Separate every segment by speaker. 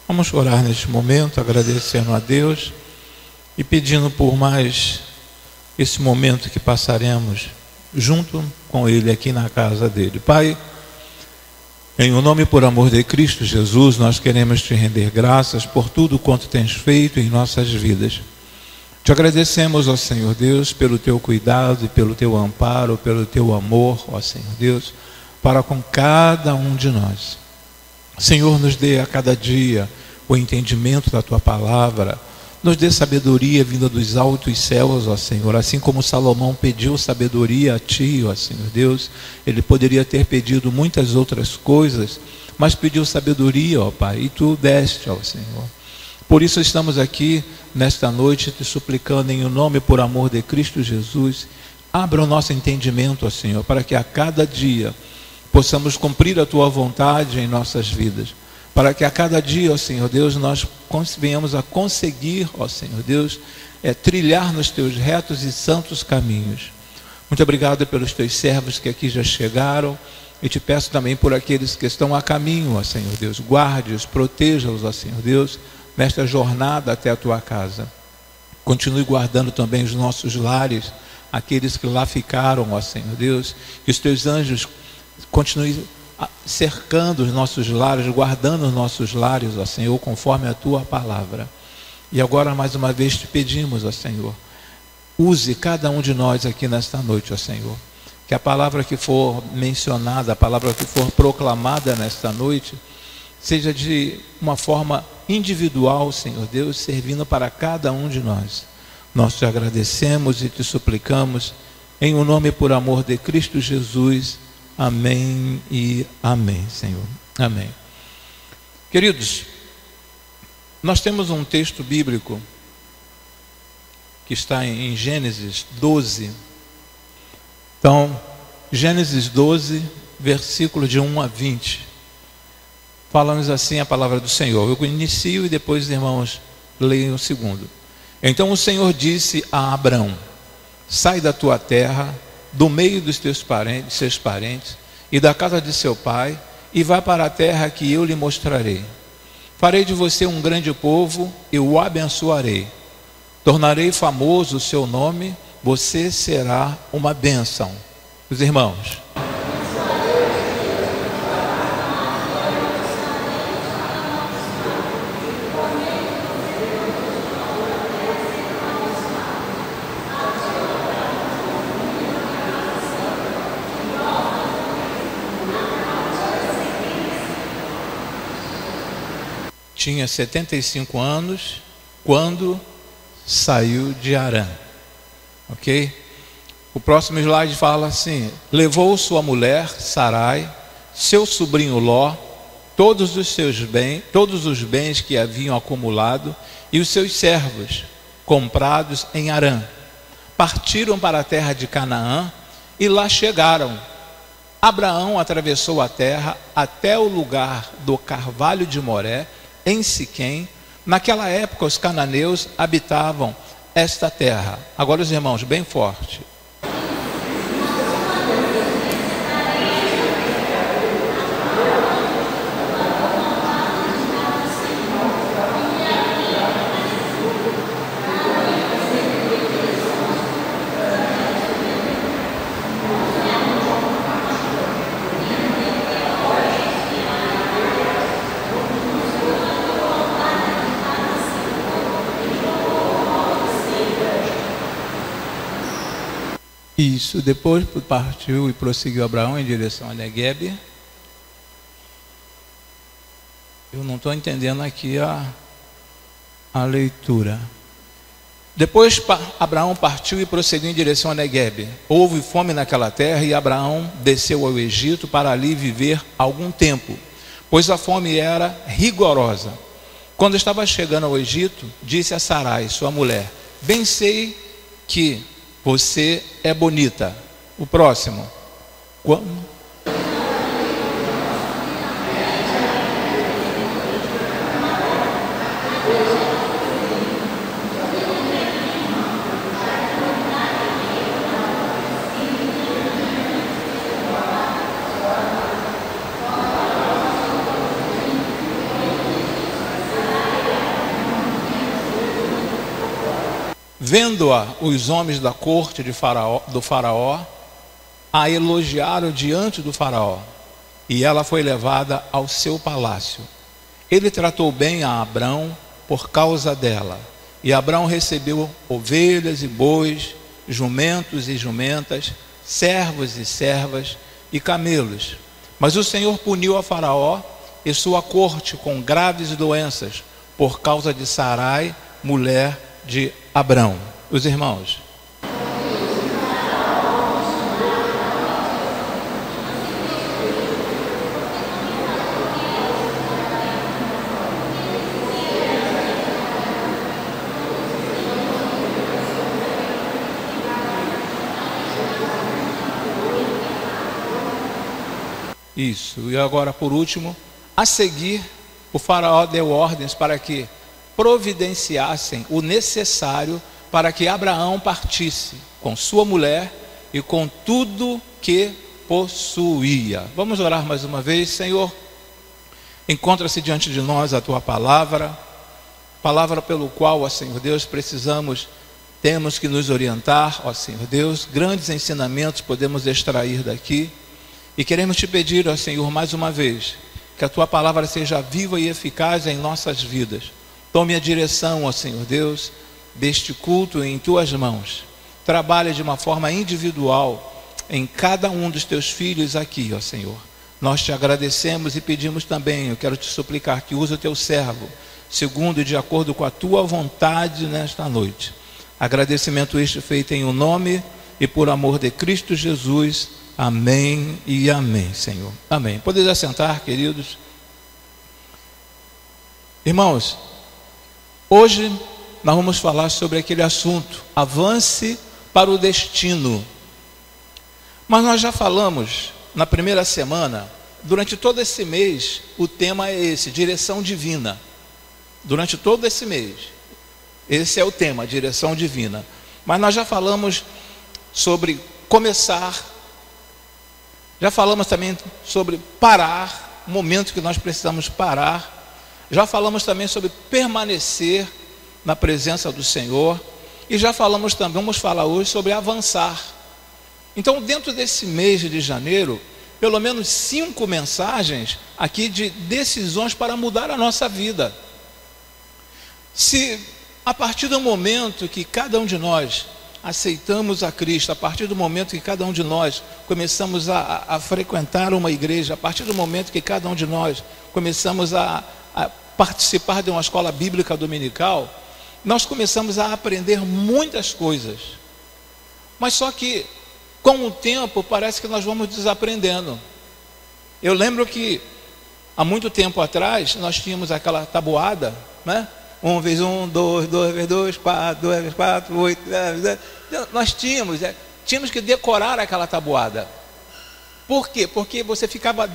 Speaker 1: Vamos orar neste momento, agradecendo a Deus e pedindo por mais esse momento que passaremos junto com Ele aqui na casa dele. Pai, em o nome e por amor de Cristo Jesus, nós queremos te render graças por tudo quanto tens feito em nossas vidas. Te agradecemos, ó Senhor Deus, pelo teu cuidado e pelo teu amparo, pelo teu amor, ó Senhor Deus, para com cada um de nós. Senhor, nos dê a cada dia o entendimento da tua palavra, nos dê sabedoria vinda dos altos céus, ó Senhor, assim como Salomão pediu sabedoria a ti, ó Senhor Deus. Ele poderia ter pedido muitas outras coisas, mas pediu sabedoria, ó Pai, e tu deste, ó Senhor. Por isso estamos aqui nesta noite te suplicando em o nome e por amor de Cristo Jesus, abra o nosso entendimento, ó Senhor, para que a cada dia possamos cumprir a tua vontade em nossas vidas, para que a cada dia, ó Senhor Deus, nós venhamos a conseguir, ó Senhor Deus, trilhar nos teus retos e santos caminhos. Muito obrigado pelos teus servos que aqui já chegaram, e te peço também por aqueles que estão a caminho, ó Senhor Deus. Guarde-os, proteja-os, ó Senhor Deus, nesta jornada até a tua casa. Continue guardando também os nossos lares, aqueles que lá ficaram, ó Senhor Deus, que os teus anjos continuem cercando os nossos lares, guardando os nossos lares, ó Senhor, conforme a tua palavra. E agora mais uma vez te pedimos, ó Senhor, use cada um de nós aqui nesta noite, ó Senhor, que a palavra que for mencionada, a palavra que for proclamada nesta noite, seja de uma forma individual, Senhor Deus, servindo para cada um de nós. Nós te agradecemos e te suplicamos em o nome e por amor de Cristo Jesus. Amém e amém, Senhor. Amém. Queridos, nós temos um texto bíblico que está em Gênesis 12. Então, Gênesis 12, versículo de 1 a 20. Falamos assim a palavra do Senhor. Eu inicio e depois os irmãos leiam o segundo. Então o Senhor disse a Abrão: sai da tua terra, do meio dos seus parentes e da casa de seu pai, e vá para a terra que eu lhe mostrarei. Farei de você um grande povo e o abençoarei. Tornarei famoso o seu nome, você será uma bênção. Os irmãos. Tinha 75 anos quando saiu de Harã. Ok? O próximo slide fala assim: levou sua mulher Sarai, seu sobrinho Ló, todos os bens que haviam acumulado e os seus servos comprados em Harã. Partiram para a terra de Canaã e lá chegaram. Abraão atravessou a terra até o lugar do carvalho de Moré, em Siquém. Naquela época os cananeus habitavam esta terra. Agora os irmãos, bem forte. Isso, depois partiu e prosseguiu Abraão em direção a Neguebe. Eu não estou entendendo aqui a leitura. Depois Abraão partiu e prosseguiu em direção a Neguebe. Houve fome naquela terra e Abraão desceu ao Egito para ali viver algum tempo, pois a fome era rigorosa. Quando estava chegando ao Egito, disse a Sarai, sua mulher: bem sei que você é bonita. O próximo. Quando? Vendo-a, os homens da corte do faraó a elogiaram diante do faraó, e ela foi levada ao seu palácio. Ele tratou bem a Abrão por causa dela, e Abrão recebeu ovelhas e bois, jumentos e jumentas, servos e servas e camelos. Mas o Senhor puniu a Faraó e sua corte com graves doenças por causa de Sarai, mulher de Abrão. Os irmãos. Isso, e agora por último, a seguir, o faraó deu ordens para que providenciassem o necessário para que Abraão partisse com sua mulher e com tudo que possuía. Vamos orar mais uma vez. Senhor, encontra-se diante de nós a tua palavra pelo qual, ó Senhor Deus, temos que nos orientar, ó Senhor Deus. Grandes ensinamentos podemos extrair daqui. E queremos te pedir, ó Senhor, mais uma vez, que a tua palavra seja viva e eficaz em nossas vidas. Tome a direção, ó Senhor Deus, deste culto em tuas mãos. Trabalhe de uma forma individual em cada um dos teus filhos aqui, ó Senhor. Nós te agradecemos e pedimos também, eu quero te suplicar que use o teu servo, segundo e de acordo com a tua vontade nesta noite. Agradecimento este feito em o nome e por amor de Cristo Jesus. Amém e amém, Senhor. Amém. Podeis assentar, queridos. Irmãos, hoje nós vamos falar sobre aquele assunto, avance para o destino. Mas nós já falamos na primeira semana, durante todo esse mês, o tema é esse, direção divina. Durante todo esse mês, esse é o tema, direção divina. Mas nós já falamos sobre começar. Já falamos também sobre parar, o momento que nós precisamos parar. Já falamos também sobre permanecer na presença do Senhor. E já falamos também, vamos falar hoje sobre avançar. Então, dentro desse mês de janeiro, pelo menos 5 mensagens aqui de decisões para mudar a nossa vida. Se a partir do momento que cada um de nós aceitamos a Cristo, a partir do momento que cada um de nós começamos a frequentar uma igreja, a partir do momento que cada um de nós começamos a participar de uma escola bíblica dominical, nós começamos a aprender muitas coisas. Mas só que, com o tempo, parece que nós vamos desaprendendo. Eu lembro que, há muito tempo atrás, nós tínhamos aquela tabuada, né? 1 × 1, 2, 2 × 2, 4, 2 × 4, 8, 10. Nós tínhamos que decorar aquela tabuada. Por quê? Porque você ficava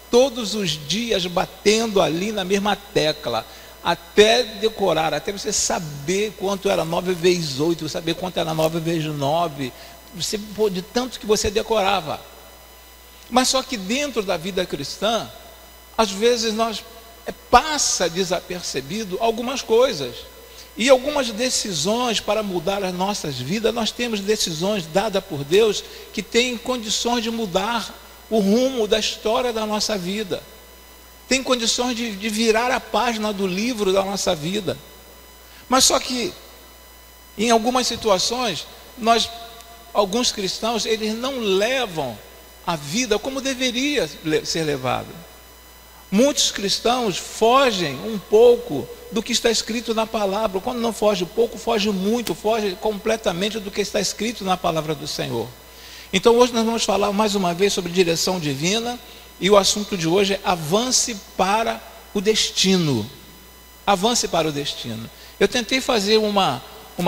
Speaker 1: todos os dias batendo ali na mesma tecla, até decorar, até você saber quanto era 9 vezes 8, saber quanto era 9 vezes 9, de tanto que você decorava. Mas só que dentro da vida cristã, às vezes nós passa desapercebido algumas coisas. E algumas decisões para mudar as nossas vidas, nós temos decisões dadas por Deus que têm condições de mudar o rumo da história da nossa vida. Tem condições de virar a página do livro da nossa vida. Mas só que, em algumas situações, alguns cristãos, eles não levam a vida como deveria ser levada. Muitos cristãos fogem um pouco do que está escrito na palavra. Quando não foge pouco, foge muito, foge completamente do que está escrito na palavra do Senhor. Então hoje nós vamos falar mais uma vez sobre direção divina. E o assunto de hoje é avance para o destino. Avance para o destino. Eu tentei fazer uma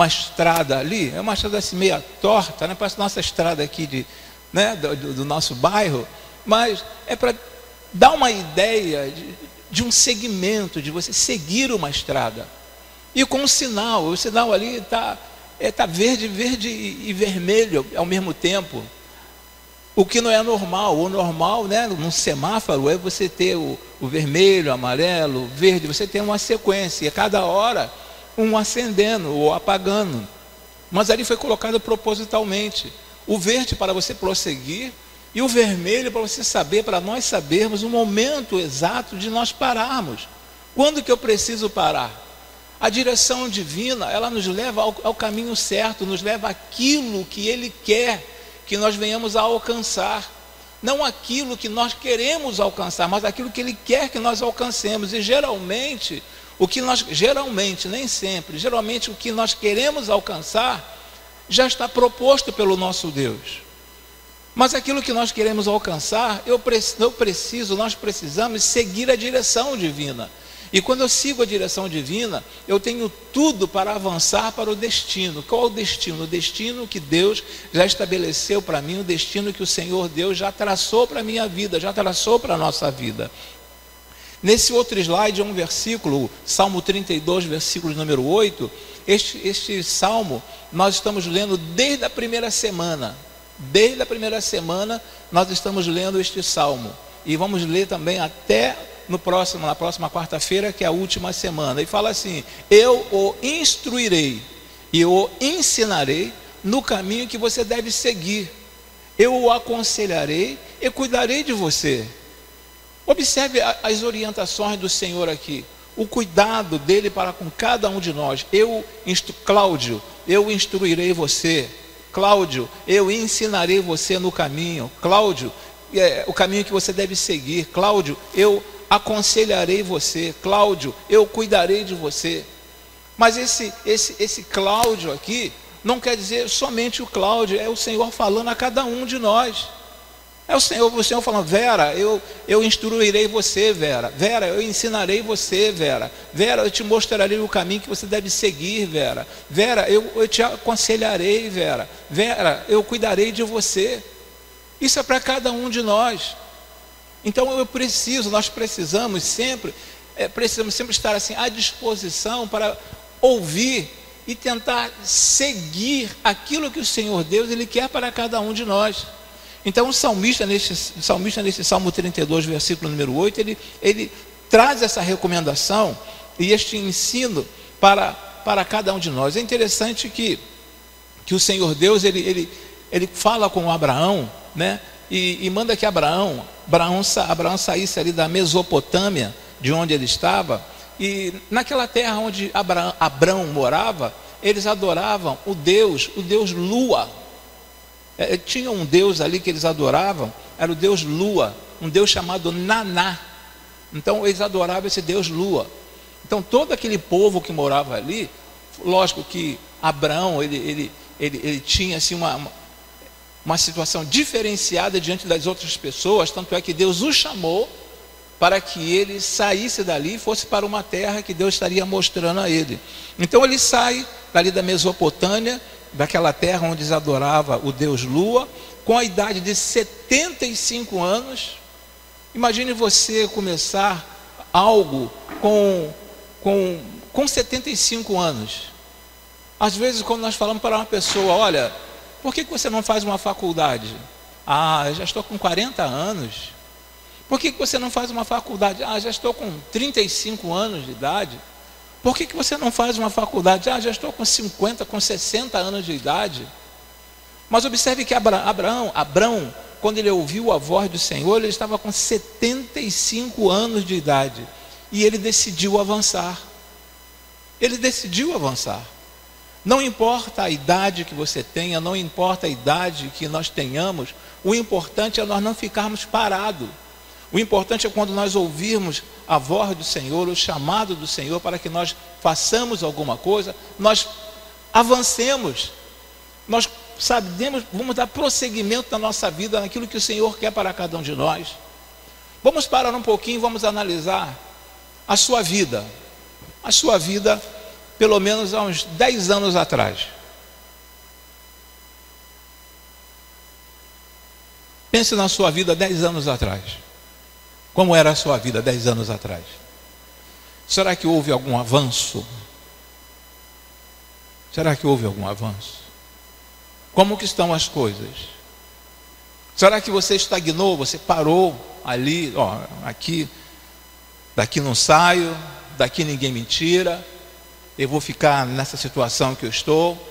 Speaker 1: estrada ali, é uma estrada assim meia torta, né? Parece a nossa estrada aqui do nosso bairro, mas é para dar uma ideia de um segmento, de você seguir uma estrada. E com o sinal ali está verde e vermelho ao mesmo tempo. O que não é normal. O normal, né, num semáforo, é você ter o vermelho, amarelo, verde, você tem uma sequência. E a cada hora um acendendo ou apagando. Mas ali foi colocado propositalmente. O verde para você prosseguir e o vermelho para você saber, para nós sabermos o momento exato de nós pararmos. Quando que eu preciso parar? A direção divina, ela nos leva ao caminho certo, nos leva àquilo que Ele quer que nós venhamos a alcançar. Não aquilo que nós queremos alcançar, mas aquilo que Ele quer que nós alcancemos. E geralmente, nem sempre, geralmente o que nós queremos alcançar já está proposto pelo nosso Deus. Mas aquilo que nós queremos alcançar, nós precisamos seguir a direção divina. E quando eu sigo a direção divina, eu tenho tudo para avançar para o destino. Qual é o destino? O destino que Deus já estabeleceu para mim, o destino que o Senhor Deus já traçou para a minha vida, já traçou para a nossa vida. Nesse outro slide, um versículo, Salmo 32, versículo número 8, este salmo nós estamos lendo desde a primeira semana. Desde a primeira semana nós estamos lendo este salmo. E vamos ler também até na próxima quarta-feira, que é a última semana. E fala assim: eu o instruirei e o ensinarei no caminho que você deve seguir. Eu o aconselharei e cuidarei de você. Observe as orientações do Senhor aqui, o cuidado dele para com cada um de nós. Cláudio, eu instruirei você. Cláudio, eu ensinarei você no caminho. Cláudio, o caminho que você deve seguir. Cláudio, eu aconselharei você. Cláudio, eu cuidarei de você. Mas esse Cláudio aqui não quer dizer somente o Cláudio, é o Senhor falando a cada um de nós. É o Senhor falando: Vera, eu instruirei você, Vera. Vera, eu ensinarei você, Vera. Vera, eu te mostrarei o caminho que você deve seguir, Vera. Vera, eu te aconselharei, Vera. Vera, eu cuidarei de você. Isso é para cada um de nós. Então nós precisamos sempre estar assim à disposição para ouvir e tentar seguir aquilo que o Senhor Deus Ele quer para cada um de nós. Então o salmista nesse Salmo 32, versículo número 8, ele traz essa recomendação e este ensino para cada um de nós. É interessante que o Senhor Deus ele fala com Abraão, né? E manda que Abraão saísse ali da Mesopotâmia, de onde ele estava, e naquela terra onde Abraão morava, eles adoravam o Deus Lua. Tinha um Deus ali que eles adoravam, era o Deus Lua, um Deus chamado Naná. Então eles adoravam esse Deus Lua. Então todo aquele povo que morava ali, lógico que Abraão ele tinha assim uma situação diferenciada diante das outras pessoas, tanto é que Deus o chamou para que ele saísse dali e fosse para uma terra que Deus estaria mostrando a ele. Então ele sai dali da Mesopotâmia, daquela terra onde eles adoravam o Deus Lua, com a idade de 75 anos. Imagine você começar algo com 75 anos. Às vezes, quando nós falamos para uma pessoa: olha, por que você não faz uma faculdade? Ah, eu já estou com 40 anos. Por que você não faz uma faculdade? Ah, já estou com 35 anos de idade. Por que você não faz uma faculdade? Ah, já estou com 50, com 60 anos de idade. Mas observe que Abraão, quando ele ouviu a voz do Senhor, ele estava com 75 anos de idade. E ele decidiu avançar. Ele decidiu avançar. Não importa a idade que você tenha, não importa a idade que nós tenhamos, o importante é nós não ficarmos parados. O importante é quando nós ouvirmos a voz do Senhor, o chamado do Senhor para que nós façamos alguma coisa, nós avancemos, nós vamos dar prosseguimento na nossa vida, naquilo que o Senhor quer para cada um de nós. Vamos parar um pouquinho, vamos analisar a sua vida pelo menos há uns 10 anos atrás. Pense na sua vida 10 anos atrás. Como era a sua vida 10 anos atrás? Será que houve algum avanço? Será que houve algum avanço? Como que estão as coisas? Será que você estagnou? Você parou ali, aqui, daqui não saio, daqui ninguém me tira. eu vou ficar nessa situação que eu estou.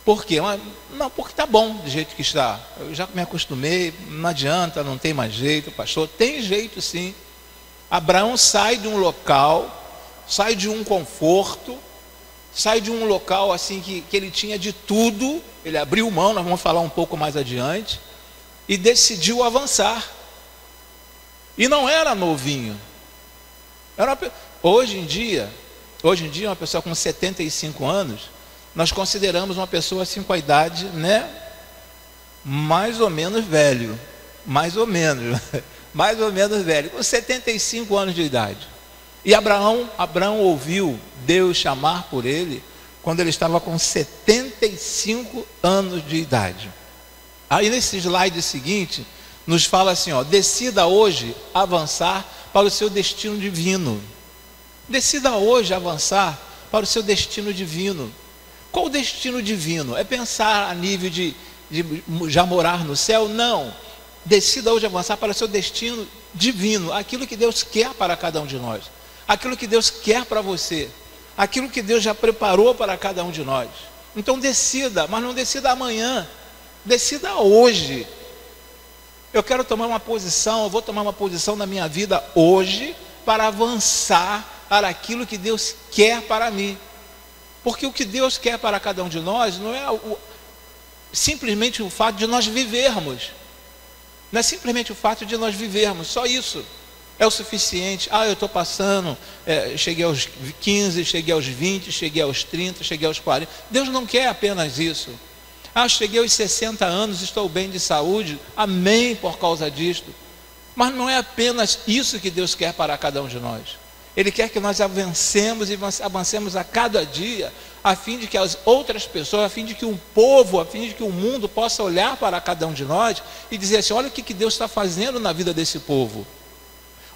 Speaker 1: Por quê? Não, porque está bom do jeito que está. Eu já me acostumei, não adianta, não tem mais jeito, pastor. Tem jeito sim. Abraão sai de um local, sai de um conforto, sai de um local assim que ele tinha de tudo. Ele abriu mão, nós vamos falar um pouco mais adiante, e decidiu avançar. E não era novinho. Hoje em dia, uma pessoa com 75 anos, nós consideramos uma pessoa assim com a idade, né, mais ou menos velho, mais ou menos velho, com 75 anos de idade. E Abraão ouviu Deus chamar por ele quando ele estava com 75 anos de idade. Aí nesse slide seguinte, nos fala assim, decida hoje avançar para o seu destino divino. Decida hoje avançar para o seu destino divino. Qual o destino divino? É pensar a nível de já morar no céu? Não. Decida hoje avançar para o seu destino divino, aquilo que Deus quer para cada um de nós, aquilo que Deus quer para você, aquilo que Deus já preparou para cada um de nós. Então decida, mas não decida amanhã, decida hoje. Eu quero tomar uma posição, eu vou tomar uma posição na minha vida hoje para avançar para aquilo que Deus quer para mim. Porque o que Deus quer para cada um de nós não é simplesmente o fato de nós vivermos. Não é simplesmente o fato de nós vivermos, só isso é o suficiente. Eu estou passando, cheguei aos 15, cheguei aos 20, cheguei aos 30, cheguei aos 40. Deus não quer apenas isso. Cheguei aos 60 anos, estou bem de saúde, amém por causa disto. Mas não é apenas isso que Deus quer para cada um de nós. Ele quer que nós avancemos e avancemos a cada dia, a fim de que as outras pessoas, a fim de que o povo, a fim de que o mundo possa olhar para cada um de nós e dizer assim, olha o que Deus está fazendo na vida desse povo.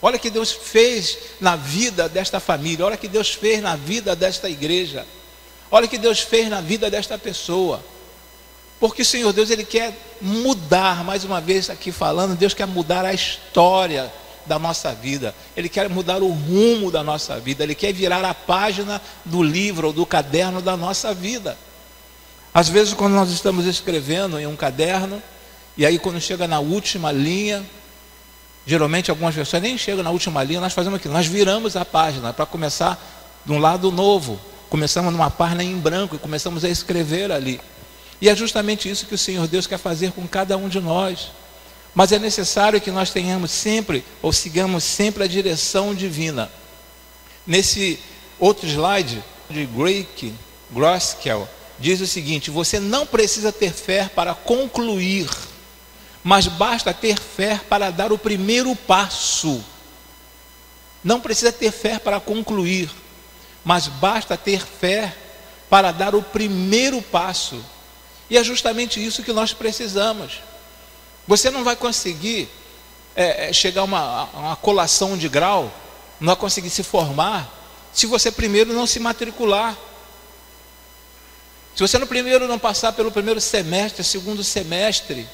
Speaker 1: Olha o que Deus fez na vida desta família, olha o que Deus fez na vida desta igreja, olha o que Deus fez na vida desta pessoa. Porque o Senhor Deus, Ele quer mudar, mais uma vez aqui falando, Deus quer mudar a história da nossa vida, Ele quer mudar o rumo da nossa vida, Ele quer virar a página do livro ou do caderno da nossa vida. Às vezes quando nós estamos escrevendo em um caderno, e aí quando chega na última linha, geralmente algumas pessoas nem chegam na última linha, nós fazemos aquilo, nós viramos a página para começar de um lado novo, começamos numa página em branco e começamos a escrever ali. E é justamente isso que o Senhor Deus quer fazer com cada um de nós. Mas é necessário que nós tenhamos sempre, ou sigamos sempre a direção divina. Nesse outro slide, de Greg Groskel, diz o seguinte: você não precisa ter fé para concluir, mas basta ter fé para dar o primeiro passo. Não precisa ter fé para concluir, mas basta ter fé para dar o primeiro passo. E é justamente isso que nós precisamos. Você não vai conseguir chegar a uma colação de grau, não vai conseguir se formar, se você primeiro não se matricular. Se você no primeiro não passar pelo primeiro semestre, segundo semestre.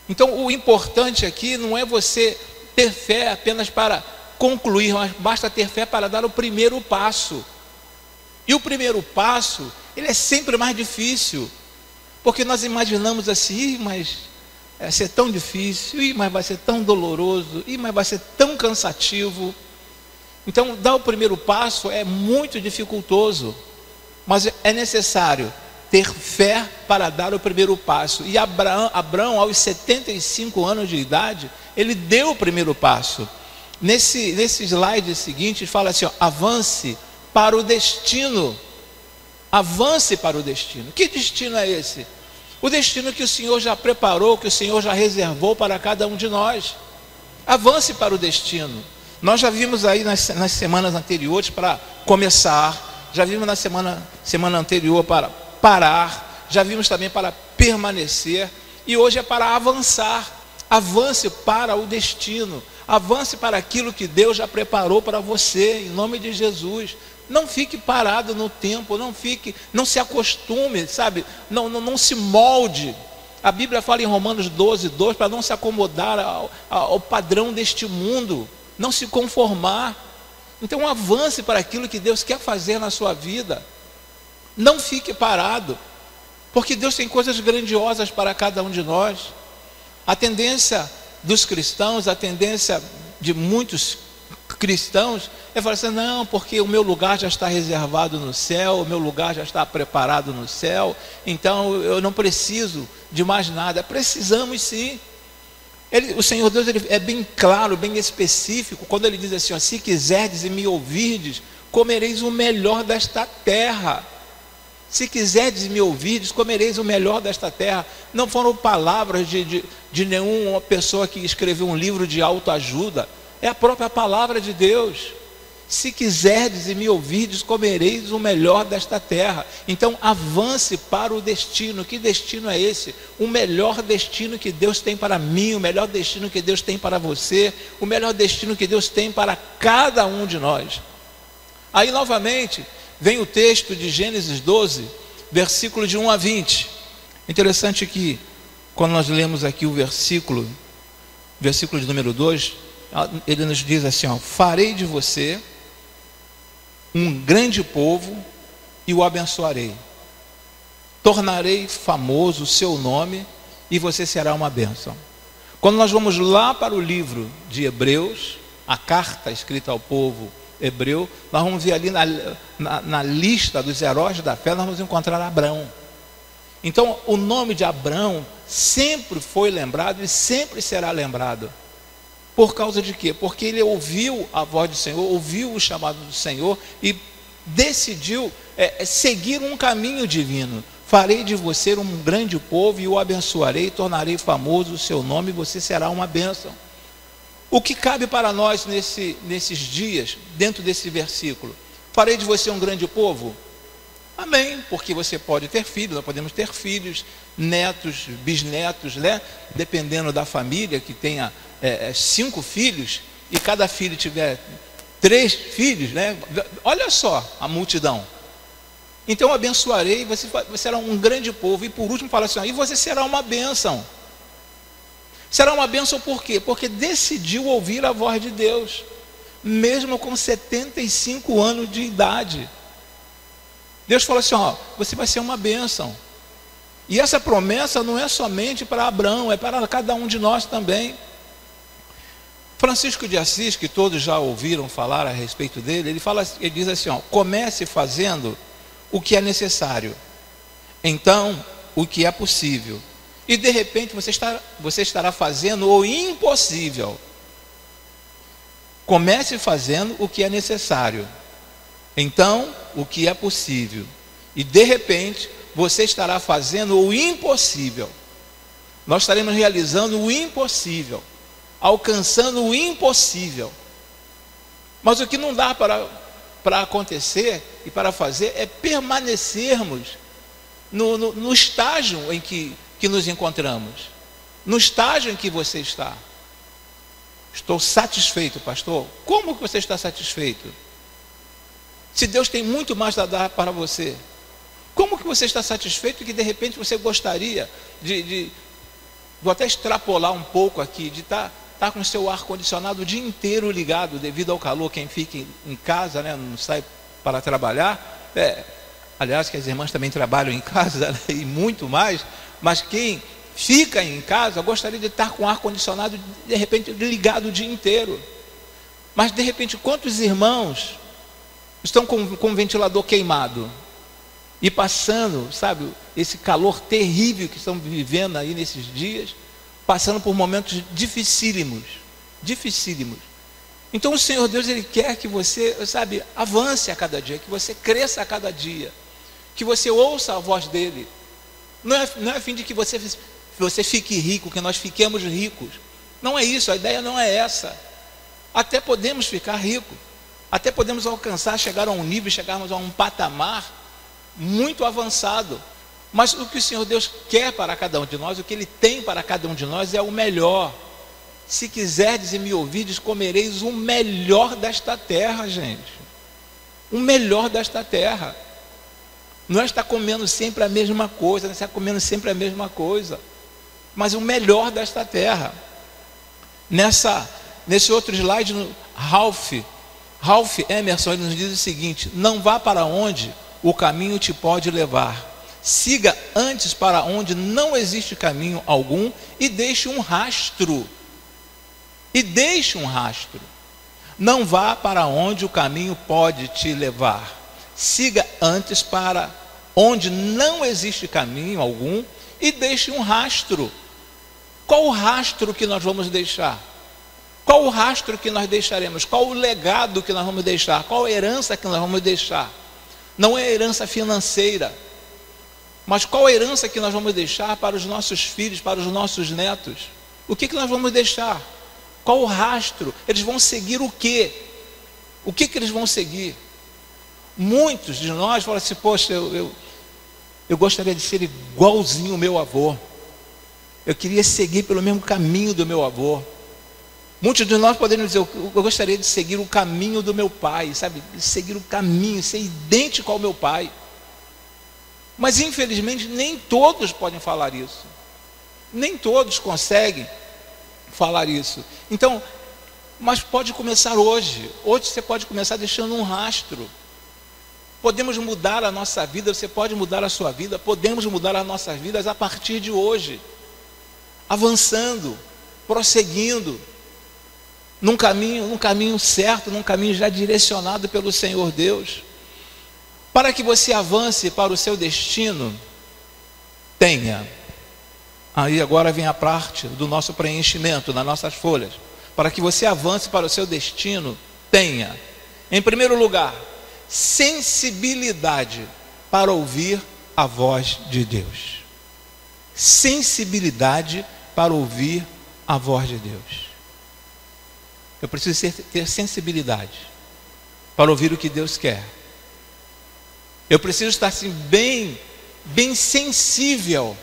Speaker 1: Então o importante aqui não é você ter fé apenas para concluir, mas basta ter fé para dar o primeiro passo. E o primeiro passo, ele é sempre mais difícil, porque nós imaginamos assim, mas vai ser tão difícil, mas vai ser tão doloroso, mas vai ser tão cansativo. Então dar o primeiro passo é muito dificultoso, mas é necessário ter fé para dar o primeiro passo. E Abraão aos 75 anos de idade, ele deu o primeiro passo. Nesse slide seguinte fala assim, avance para o destino. Avance para o destino. Que destino é esse? O destino que o Senhor já preparou, que o Senhor já reservou para cada um de nós. Avance para o destino. Nós já vimos aí nas semanas anteriores para começar, já vimos na semana anterior para parar, já vimos também para permanecer, e hoje é para avançar. Avance para o destino, avance para aquilo que Deus já preparou para você, em nome de Jesus. Não fique parado no tempo, não se acostume, sabe? Não se molde. A Bíblia fala em Romanos 12:2 para não se acomodar ao padrão deste mundo, não se conformar. Então avance para aquilo que Deus quer fazer na sua vida. Não fique parado, porque Deus tem coisas grandiosas para cada um de nós. A tendência dos cristãos, a tendência de muitos cristãos é falar assim: não, porque o meu lugar já está reservado no céu, o meu lugar já está preparado no céu, então eu não preciso de mais nada. Precisamos sim. O Senhor Deus, ele é bem claro, bem específico, quando ele diz assim: ó, se quiserdes e me ouvirdes, comereis o melhor desta terra. Se quiserdes e me ouvirdes, comereis o melhor desta terra. Não foram palavras de nenhuma pessoa que escreveu um livro de autoajuda, é a própria palavra de Deus. Se quiserdes e me ouvirdes, comereis o melhor desta terra. Então avance para o destino. Que destino é esse? O melhor destino que Deus tem para mim, o melhor destino que Deus tem para você, o melhor destino que Deus tem para cada um de nós. Aí novamente vem o texto de Gênesis 12, versículo de 1 a 20. Interessante que quando nós lemos aqui o versículo de número 2, ele nos diz assim: ó, farei de você um grande povo e o abençoarei. Tornarei famoso o seu nome e você será uma bênção. Quando nós vamos lá para o livro de Hebreus, a carta escrita ao povo hebreu, nós vamos ver ali na lista dos heróis da fé, nós vamos encontrar Abrão. Então o nome de Abrão sempre foi lembrado e sempre será lembrado. Por causa de quê? Porque ele ouviu a voz do Senhor, ouviu o chamado do Senhor e decidiu seguir um caminho divino. Farei de você um grande povo e o abençoarei, tornarei famoso o seu nome e você será uma bênção. O que cabe para nós nesses dias, dentro desse versículo? Farei de você um grande povo? Amém, porque você pode ter filhos, nós podemos ter filhos, netos, bisnetos, né? Dependendo da família que tenha 5 filhos, e cada filho tiver 3 filhos, né? Olha só a multidão. Então abençoarei, você será um grande povo. E por último fala assim: e você será uma bênção. Será uma bênção por quê? Porque decidiu ouvir a voz de Deus, mesmo com 75 anos de idade. Deus falou assim: ó, você vai ser uma bênção. E essa promessa não é somente para Abraão, é para cada um de nós também. Francisco de Assis, que todos já ouviram falar a respeito dele, ele diz assim: ó, comece fazendo o que é necessário, então o que é possível, e de repente você estará fazendo o impossível. Comece fazendo o que é necessário, então o que é possível, e de repente você estará fazendo o impossível. Nós estaremos realizando o impossível, alcançando o impossível. Mas o que não dá para acontecer e para fazer é permanecermos no estágio em que nos encontramos, no estágio em que você está. Estou satisfeito, pastor. Como que você está satisfeito? Se Deus tem muito mais a dar para você, como que você está satisfeito que de repente você gostaria vou até extrapolar um pouco aqui, de estar com o seu ar-condicionado o dia inteiro ligado, devido ao calor. Quem fica em casa, né, não sai para trabalhar, aliás, que as irmãs também trabalham em casa, né, e muito mais, mas quem fica em casa gostaria de estar com o ar-condicionado de repente ligado o dia inteiro. Mas de repente, quantos irmãos estão com o ventilador queimado e passando, sabe, esse calor terrível que estão vivendo aí nesses dias, passando por momentos dificílimos. Então o Senhor Deus, Ele quer que você, sabe, avance a cada dia, que você cresça a cada dia, que você ouça a voz dEle. Não é a fim de que você fique rico, que nós fiquemos ricos. Não é isso, a ideia não é essa. Até podemos ficar ricos, até podemos alcançar, chegar a um nível, chegarmos a um patamar muito avançado. Mas o que o Senhor Deus quer para cada um de nós, o que Ele tem para cada um de nós é o melhor. Se quiserdes e me ouvirdes, comereis o melhor desta terra, gente. O melhor desta terra. Não é estar comendo sempre a mesma coisa, não é estar comendo sempre a mesma coisa, mas o melhor desta terra. Nesse outro slide, Ralph, Ralph Emerson ele nos diz o seguinte: não vá para onde o caminho te pode levar, siga antes para onde não existe caminho algum e deixe um rastro. E deixe um rastro. Não vá para onde o caminho pode te levar, siga antes para onde não existe caminho algum e deixe um rastro. Qual o rastro que nós vamos deixar? Qual o rastro que nós deixaremos? Qual o legado que nós vamos deixar? Qual a herança que nós vamos deixar? Não é herança financeira, mas qual a herança que nós vamos deixar para os nossos filhos, para os nossos netos? O que nós vamos deixar? Qual o rastro? Eles vão seguir o quê? O que eles vão seguir? Muitos de nós falam assim: poxa, eu gostaria de ser igualzinho o meu avô. Eu queria seguir pelo mesmo caminho do meu avô. Muitos de nós podemos dizer: eu gostaria de seguir o caminho do meu pai, sabe? Seguir o caminho, ser idêntico ao meu pai. Mas infelizmente nem todos podem falar isso. Nem todos conseguem falar isso. Então, mas pode começar hoje. Hoje você pode começar deixando um rastro. Podemos mudar a nossa vida, você pode mudar a sua vida, podemos mudar as nossas vidas a partir de hoje. Avançando, prosseguindo, num caminho certo, num caminho já direcionado pelo Senhor Deus. Para que você avance para o seu destino, tenha. Aí agora vem a parte do nosso preenchimento, nas nossas folhas. Para que você avance para o seu destino, tenha, em primeiro lugar, sensibilidade para ouvir a voz de Deus. Sensibilidade para ouvir a voz de Deus. Eu preciso ter sensibilidade para ouvir o que Deus quer. Eu preciso estar assim bem sensível.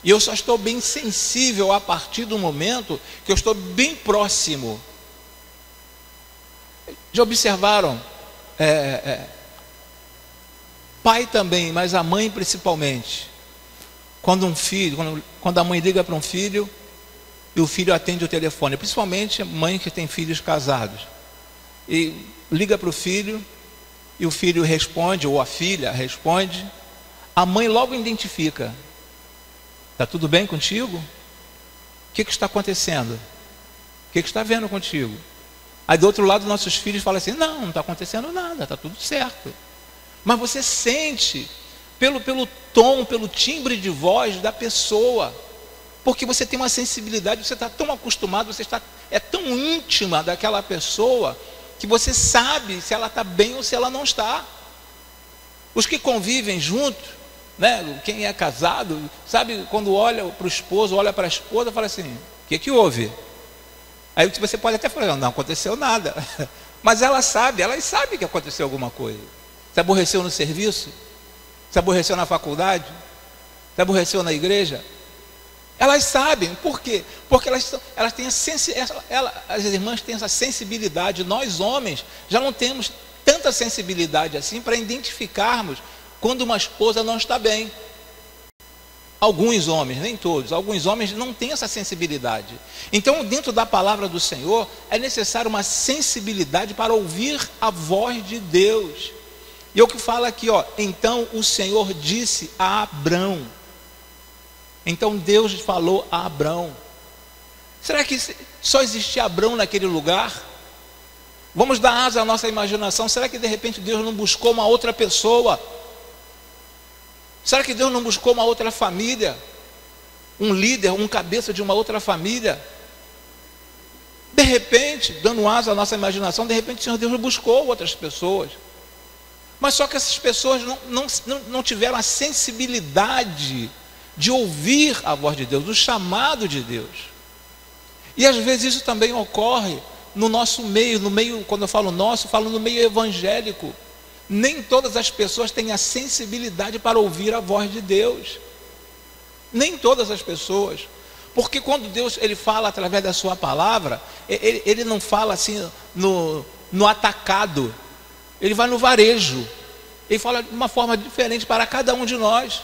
Speaker 1: E eu só estou bem sensível a partir do momento que eu estou bem próximo. Já observaram? Pai também, mas a mãe principalmente. Quando a mãe liga para um filho e o filho atende o telefone, principalmente a mãe que tem filhos casados, e liga para o filho e o filho responde, ou a filha responde, a mãe logo identifica: está tudo bem contigo? O que está acontecendo? O que está vendo contigo? Aí do outro lado nossos filhos falam assim: não está acontecendo nada, está tudo certo. Mas você sente pelo tom, pelo timbre de voz da pessoa, porque você tem uma sensibilidade, você está tão acostumado, é tão íntima daquela pessoa, que você sabe se ela está bem ou se ela não está. Os que convivem juntos, né, quem é casado, sabe, quando olha para o esposo, olha para a esposa, fala assim: o que houve? Aí você pode até falar: não aconteceu nada. Mas elas sabem que aconteceu alguma coisa. Se aborreceu no serviço? Se aborreceu na faculdade? Se aborreceu na igreja? Elas sabem. Por quê? Porque elas têm as irmãs têm essa sensibilidade. Nós homens já não temos tanta sensibilidade assim para identificarmos quando uma esposa não está bem. Alguns homens, nem todos, alguns homens não têm essa sensibilidade. Então, dentro da palavra do Senhor, é necessário uma sensibilidade para ouvir a voz de Deus. E é o que fala aqui, ó: então o Senhor disse a Abrão. Então Deus falou a Abrão. Será que só existia Abrão naquele lugar? Vamos dar asa à nossa imaginação. Será que de repente Deus não buscou uma outra pessoa? Será que Deus não buscou uma outra família? Um líder, um cabeça de uma outra família? De repente, dando asa à nossa imaginação, de repente o Senhor Deus buscou outras pessoas. Mas só que essas pessoas não tiveram a sensibilidade de ouvir a voz de Deus, o chamado de Deus. E às vezes isso também ocorre no nosso meio, quando eu falo nosso, falo no meio evangélico. Nem todas as pessoas têm a sensibilidade para ouvir a voz de Deus. Nem todas as pessoas. Porque quando Deus ele fala através da sua palavra, ele não fala assim no atacado. Ele vai no varejo. Ele fala de uma forma diferente para cada um de nós.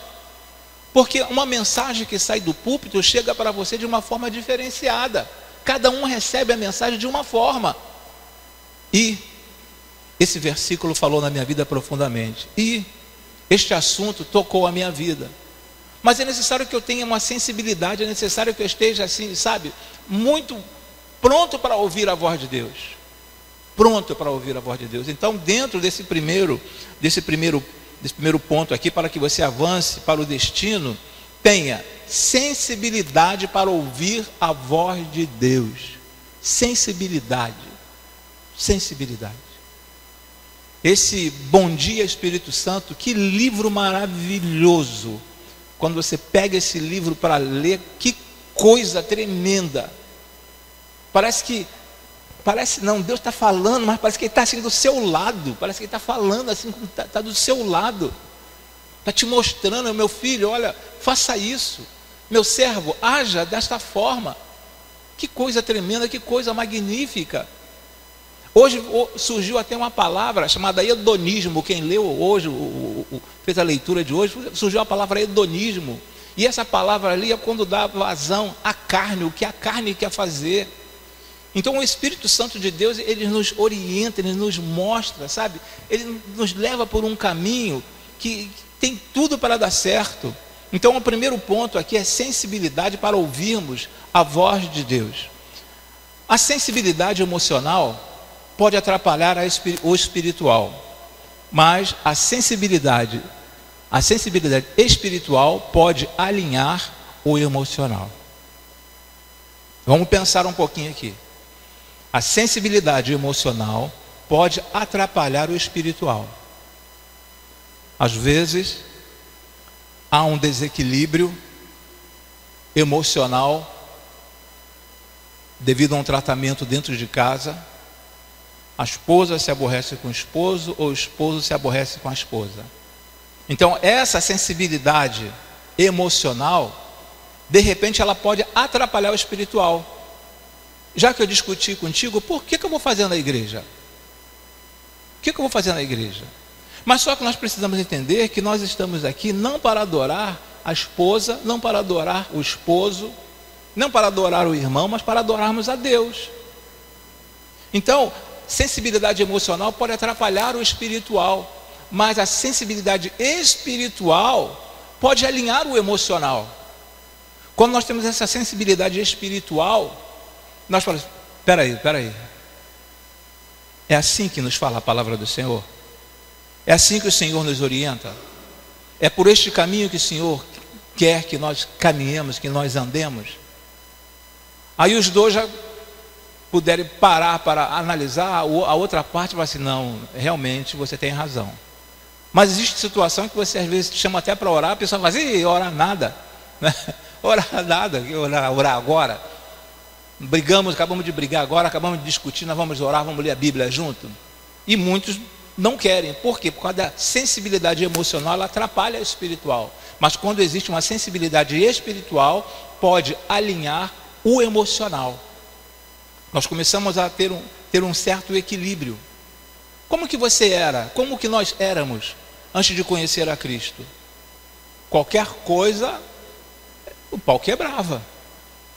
Speaker 1: Porque uma mensagem que sai do púlpito chega para você de uma forma diferenciada. Cada um recebe a mensagem de uma forma. E esse versículo falou na minha vida profundamente. E este assunto tocou a minha vida. Mas é necessário que eu tenha uma sensibilidade, é necessário que eu esteja assim, sabe, muito pronto para ouvir a voz de Deus. Pronto para ouvir a voz de Deus. Então, dentro desse primeiro ponto aqui, para que você avance para o destino, tenha sensibilidade para ouvir a voz de Deus. Sensibilidade. Sensibilidade. Esse Bom Dia Espírito Santo, que livro maravilhoso. Quando você pega esse livro para ler, que coisa tremenda. Não, Deus está falando, mas parece que Ele está assim do seu lado. Parece que Ele está falando assim, está do seu lado. Está te mostrando, meu filho, olha, faça isso. Meu servo, haja desta forma. Que coisa tremenda, que coisa magnífica. Hoje surgiu até uma palavra chamada hedonismo. Quem leu hoje, fez a leitura de hoje, surgiu a palavra hedonismo. E essa palavra ali é quando dá vazão à carne, o que a carne quer fazer. Então o Espírito Santo de Deus, ele nos orienta, ele nos mostra, sabe? Ele nos leva por um caminho que tem tudo para dar certo. Então o primeiro ponto aqui é sensibilidade para ouvirmos a voz de Deus. A sensibilidade emocional pode atrapalhar o espiritual, mas a sensibilidade espiritual pode alinhar o emocional. Vamos pensar um pouquinho aqui. A sensibilidade emocional pode atrapalhar o espiritual. Às vezes, há um desequilíbrio emocional devido a um tratamento dentro de casa. A esposa se aborrece com o esposo, ou o esposo se aborrece com a esposa. Então, essa sensibilidade emocional, de repente, ela pode atrapalhar o espiritual. Já que eu discuti contigo, por que eu vou fazer na igreja? O que eu vou fazer na igreja? Mas só que nós precisamos entender que nós estamos aqui não para adorar a esposa, não para adorar o esposo, não para adorar o irmão, mas para adorarmos a Deus. Então, sensibilidade emocional pode atrapalhar o espiritual, mas a sensibilidade espiritual pode alinhar o emocional. Quando nós temos essa sensibilidade espiritual, nós falamos, peraí, é assim que nos fala a palavra do Senhor? É assim que o Senhor nos orienta? É por este caminho que o Senhor quer que nós caminhemos, que nós andemos? Aí os dois já puderem parar para analisar, a outra parte vai assim, não, realmente você tem razão. Mas existe situação que você às vezes chama até para orar, a pessoa fala assim, orar nada, né? Orar nada, orar agora. Acabamos de brigar agora, acabamos de discutir, nós vamos orar, vamos ler a Bíblia junto. E muitos não querem, por quê? Por causa da sensibilidade emocional, ela atrapalha o espiritual. Mas quando existe uma sensibilidade espiritual, pode alinhar o emocional. Nós começamos a ter um certo equilíbrio. Como que você era? Como que nós éramos antes de conhecer a Cristo? Qualquer coisa, o pau quebrava.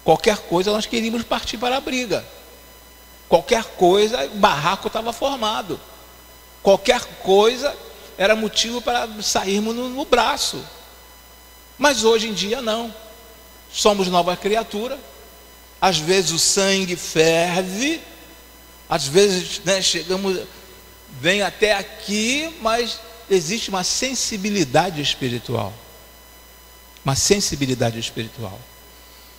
Speaker 1: Qualquer coisa nós queríamos partir para a briga. Qualquer coisa, barraco estava formado. Qualquer coisa era motivo para sairmos no braço. Mas hoje em dia não. Somos nova criatura. Às vezes o sangue ferve. Às vezes, né, vem até aqui, mas existe uma sensibilidade espiritual. Uma sensibilidade espiritual.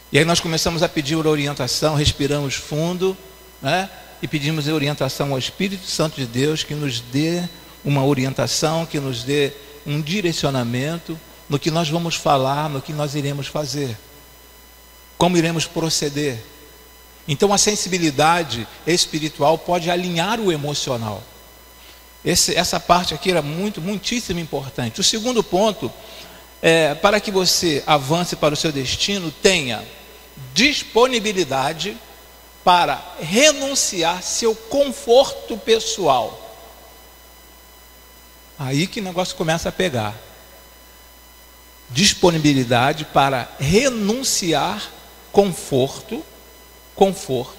Speaker 1: E aí nós começamos a pedir orientação, respiramos fundo, né? E pedimos orientação ao Espírito Santo de Deus, que nos dê uma orientação, que nos dê um direcionamento no que nós vamos falar, no que nós iremos fazer, como iremos proceder. Então a sensibilidade espiritual pode alinhar o emocional. Essa parte aqui era muitíssimo importante. O segundo ponto é, para que você avance para o seu destino, tenha disponibilidade para renunciar seu conforto pessoal. Aí que o negócio começa a pegar. Disponibilidade para renunciar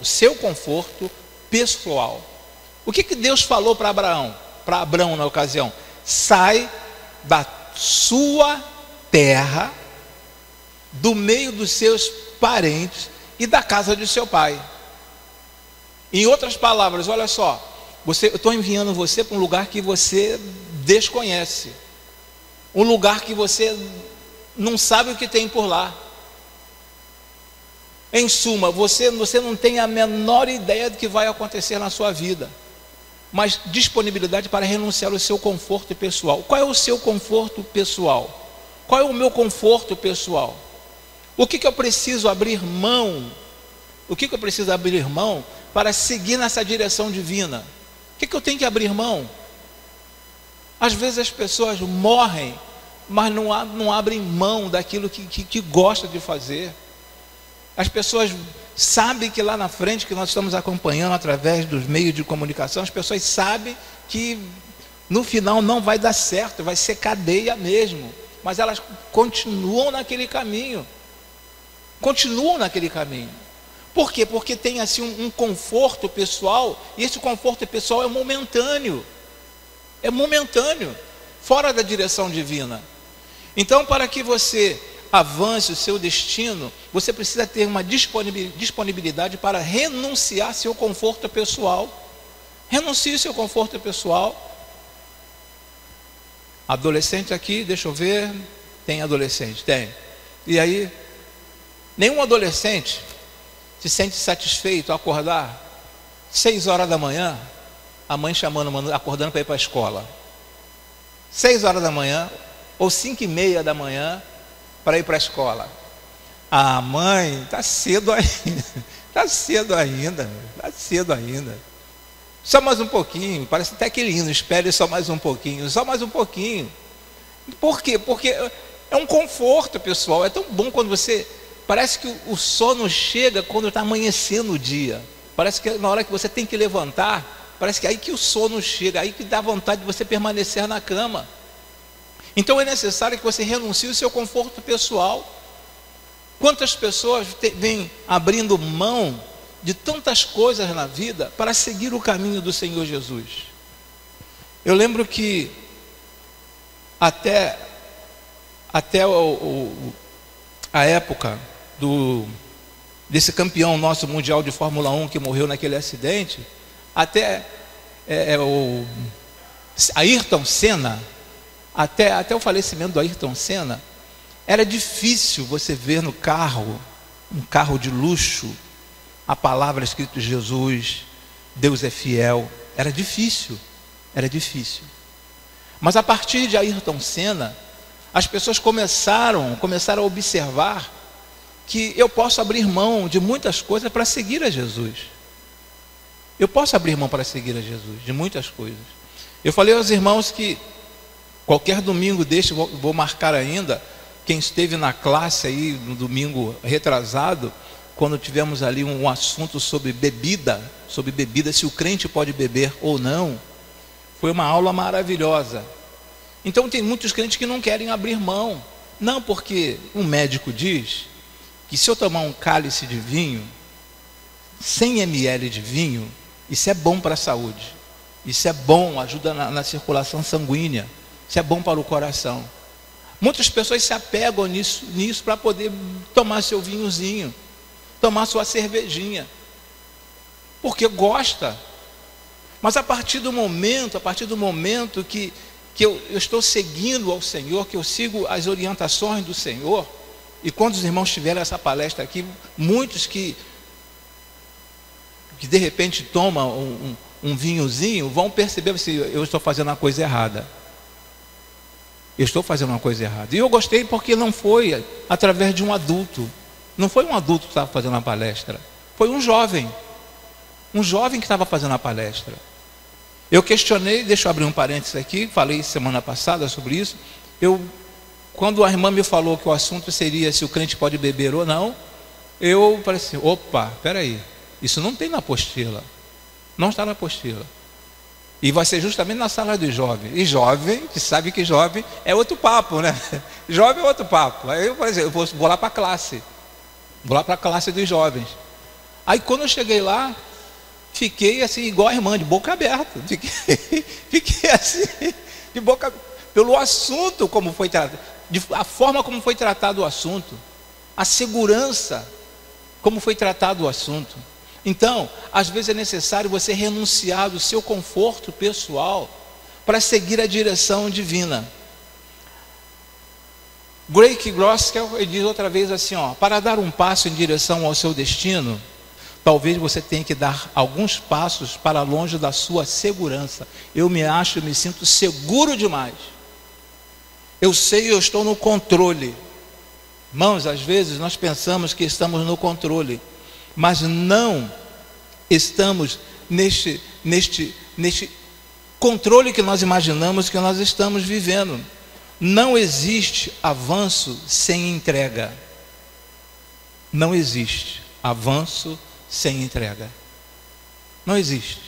Speaker 1: seu conforto pessoal. O que Deus falou para Abraão na ocasião? Sai da sua terra, do meio dos seus parentes e da casa de seu pai. Em outras palavras, olha só, eu estou enviando você para um lugar que você desconhece, um lugar que você não sabe o que tem por lá. Em suma, você não tem a menor ideia do que vai acontecer na sua vida, mas disponibilidade para renunciar ao seu conforto pessoal. Qual é o seu conforto pessoal? Qual é o meu conforto pessoal? O que eu preciso abrir mão? O que eu preciso abrir mão para seguir nessa direção divina? O que eu tenho que abrir mão? Às vezes as pessoas morrem, mas não abrem mão daquilo que gosta de fazer. As pessoas sabem que lá na frente, que nós estamos acompanhando através dos meios de comunicação, as pessoas sabem que no final não vai dar certo, vai ser cadeia mesmo, mas elas continuam naquele caminho. Continuam naquele caminho. Por quê? Porque tem assim um conforto pessoal, e esse conforto pessoal é momentâneo. É momentâneo, fora da direção divina. Então, para que você avance o seu destino, você precisa ter uma disponibilidade para renunciar seu conforto pessoal. Renuncie seu conforto pessoal. Adolescente aqui, deixa eu ver. Tem adolescente? Tem. E aí, nenhum adolescente se sente satisfeito ao acordar 6 horas da manhã, a mãe chamando, acordando para ir para a escola. 6 horas da manhã, ou 5:30 da manhã, para ir para a escola. Ah, mãe, está cedo ainda, está cedo ainda, está cedo ainda. Só mais um pouquinho, parece até aquele hino, espere só mais um pouquinho, só mais um pouquinho. Por quê? Porque é um conforto pessoal, é tão bom quando você, parece que o sono chega quando está amanhecendo o dia. Parece que na hora que você tem que levantar, parece que é aí que o sono chega, aí que dá vontade de você permanecer na cama. Então é necessário que você renuncie o seu conforto pessoal. Quantas pessoas vêm abrindo mão de tantas coisas na vida para seguir o caminho do Senhor Jesus? Eu lembro que até a época desse campeão nosso mundial de Fórmula 1 que morreu naquele acidente, até o Ayrton Senna, até o falecimento do Ayrton Senna, era difícil você ver no carro, um carro de luxo, a palavra escrito Jesus, Deus é fiel. Era difícil. Mas a partir de Ayrton Senna, as pessoas começaram a observar que eu posso abrir mão de muitas coisas para seguir a Jesus. Eu posso abrir mão para seguir a Jesus, de muitas coisas. Eu falei aos irmãos que qualquer domingo deste, vou marcar ainda, quem esteve na classe aí no domingo retrasado, quando tivemos ali um assunto sobre bebida, se o crente pode beber ou não, foi uma aula maravilhosa. Então tem muitos crentes que não querem abrir mão, não, porque um médico diz que se eu tomar um cálice de vinho, 100 ml de vinho, isso é bom para a saúde, isso é bom, ajuda na circulação sanguínea, isso é bom para o coração. Muitas pessoas se apegam nisso para poder tomar seu vinhozinho, tomar sua cervejinha, porque gosta. Mas a partir do momento que eu estou seguindo ao Senhor, que eu sigo as orientações do Senhor, e quando os irmãos tiveram essa palestra aqui, muitos que de repente tomam um vinhozinho, vão perceber se eu estou fazendo uma coisa errada. Eu estou fazendo uma coisa errada. E eu gostei porque não foi através de um adulto. Não foi um adulto que estava fazendo a palestra. Foi um jovem. Um jovem que estava fazendo a palestra. Eu questionei, deixa eu abrir um parênteses aqui, falei semana passada sobre isso. Quando a irmã me falou que o assunto seria se o crente pode beber ou não, eu falei assim, opa, peraí, isso não tem na apostila. Não está na apostila. E vai ser justamente na sala dos jovens. E jovem, que sabe que jovem é outro papo, né? Jovem é outro papo. Aí eu falei assim, eu vou lá para a classe. Vou lá para a classe dos jovens. Aí quando eu cheguei lá,
Speaker 2: fiquei assim, igual a irmã, de boca aberta. Fiquei assim, de boca aberta, pelo assunto como foi tratado, a forma como foi tratado o assunto, a segurança como foi tratado o assunto. Então, às vezes é necessário você renunciar do seu conforto pessoal para seguir a direção divina. Greg Groeschel diz outra vez assim, para dar um passo em direção ao seu destino, talvez você tenha que dar alguns passos para longe da sua segurança. Eu me sinto seguro demais. Eu sei, eu estou no controle. Irmãos, às vezes nós pensamos que estamos no controle, mas não estamos neste controle que nós imaginamos que nós estamos vivendo. Não existe avanço sem entrega. Não existe avanço sem entrega. Não existe.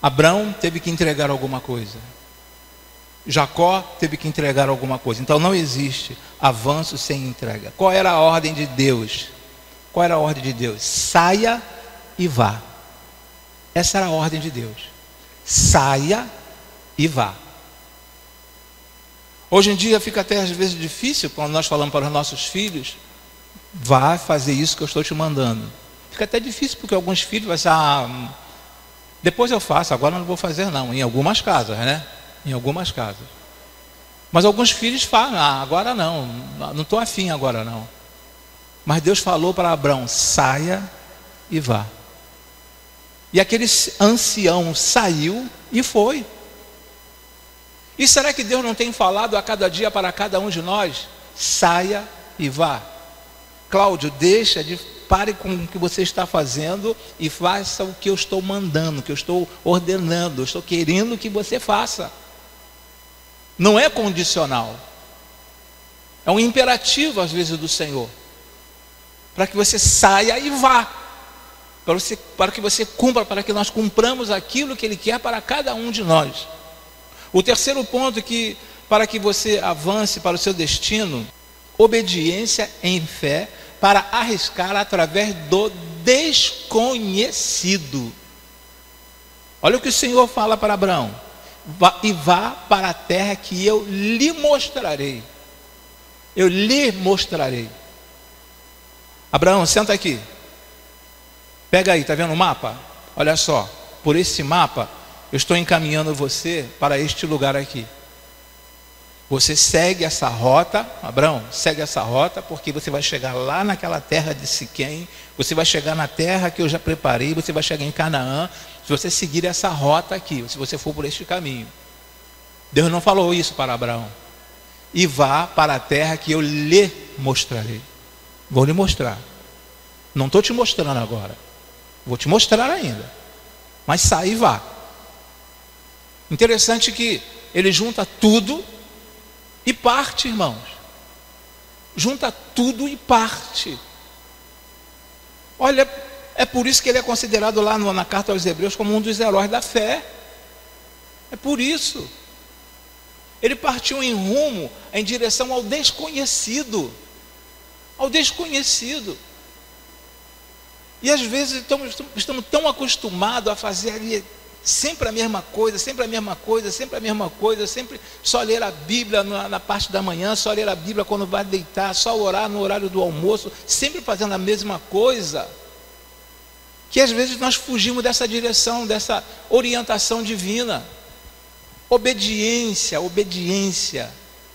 Speaker 2: Abraão teve que entregar alguma coisa. Jacó teve que entregar alguma coisa. Então não existe avanço sem entrega. Qual era a ordem de Deus? Qual era a ordem de Deus? Saia e vá. Essa era a ordem de Deus. Saia e vá. Hoje em dia fica até às vezes difícil quando nós falamos para os nossos filhos: vá fazer isso que eu estou te mandando. Fica até difícil porque alguns filhos vão dizer: depois eu faço, agora não vou fazer não. Em algumas casas, né? Em algumas casas. Mas alguns filhos falam: agora não estou afim agora não. Mas Deus falou para Abraão: saia e vá. E aquele ancião saiu e foi. E será que Deus não tem falado a cada dia para cada um de nós? Saia e vá. Cláudio, pare com o que você está fazendo e faça o que eu estou mandando, o que eu estou ordenando, eu estou querendo que você faça. Não é condicional. É um imperativo às vezes do Senhor, para que você saia e vá, para que você cumpra, para que nós cumpramos aquilo que Ele quer para cada um de nós. O terceiro ponto para que você avance para o seu destino: obediência em fé para arriscar através do desconhecido. Olha o que o Senhor fala para Abraão: vá para a terra que eu lhe mostrarei. Eu lhe mostrarei. Abraão, senta aqui. Pega aí, está vendo o mapa? Olha só, por esse mapa eu estou encaminhando você para este lugar aqui. Você segue essa rota, Abraão, segue essa rota, porque você vai chegar lá naquela terra de Siquém, você vai chegar na terra que eu já preparei, você vai chegar em Canaã, se você seguir essa rota aqui, se você for por este caminho. Deus não falou isso para Abraão: e vá para a terra que eu lhe mostrarei. Vou lhe mostrar. Não estou te mostrando agora, vou te mostrar ainda, mas sai e vá. Interessante que ele junta tudo e parte, irmãos. Junta tudo e parte. Olha, é por isso que ele é considerado lá na carta aos Hebreus como um dos heróis da fé. É por isso. Ele partiu em rumo, em direção ao desconhecido. Ao desconhecido. E às vezes estamos tão acostumados a fazer ali sempre a mesma coisa, sempre a mesma coisa, sempre a mesma coisa, sempre só ler a Bíblia na parte da manhã, só ler a Bíblia quando vai deitar, só orar no horário do almoço, sempre fazendo a mesma coisa, que às vezes nós fugimos dessa direção, dessa orientação divina. Obediência, obediência,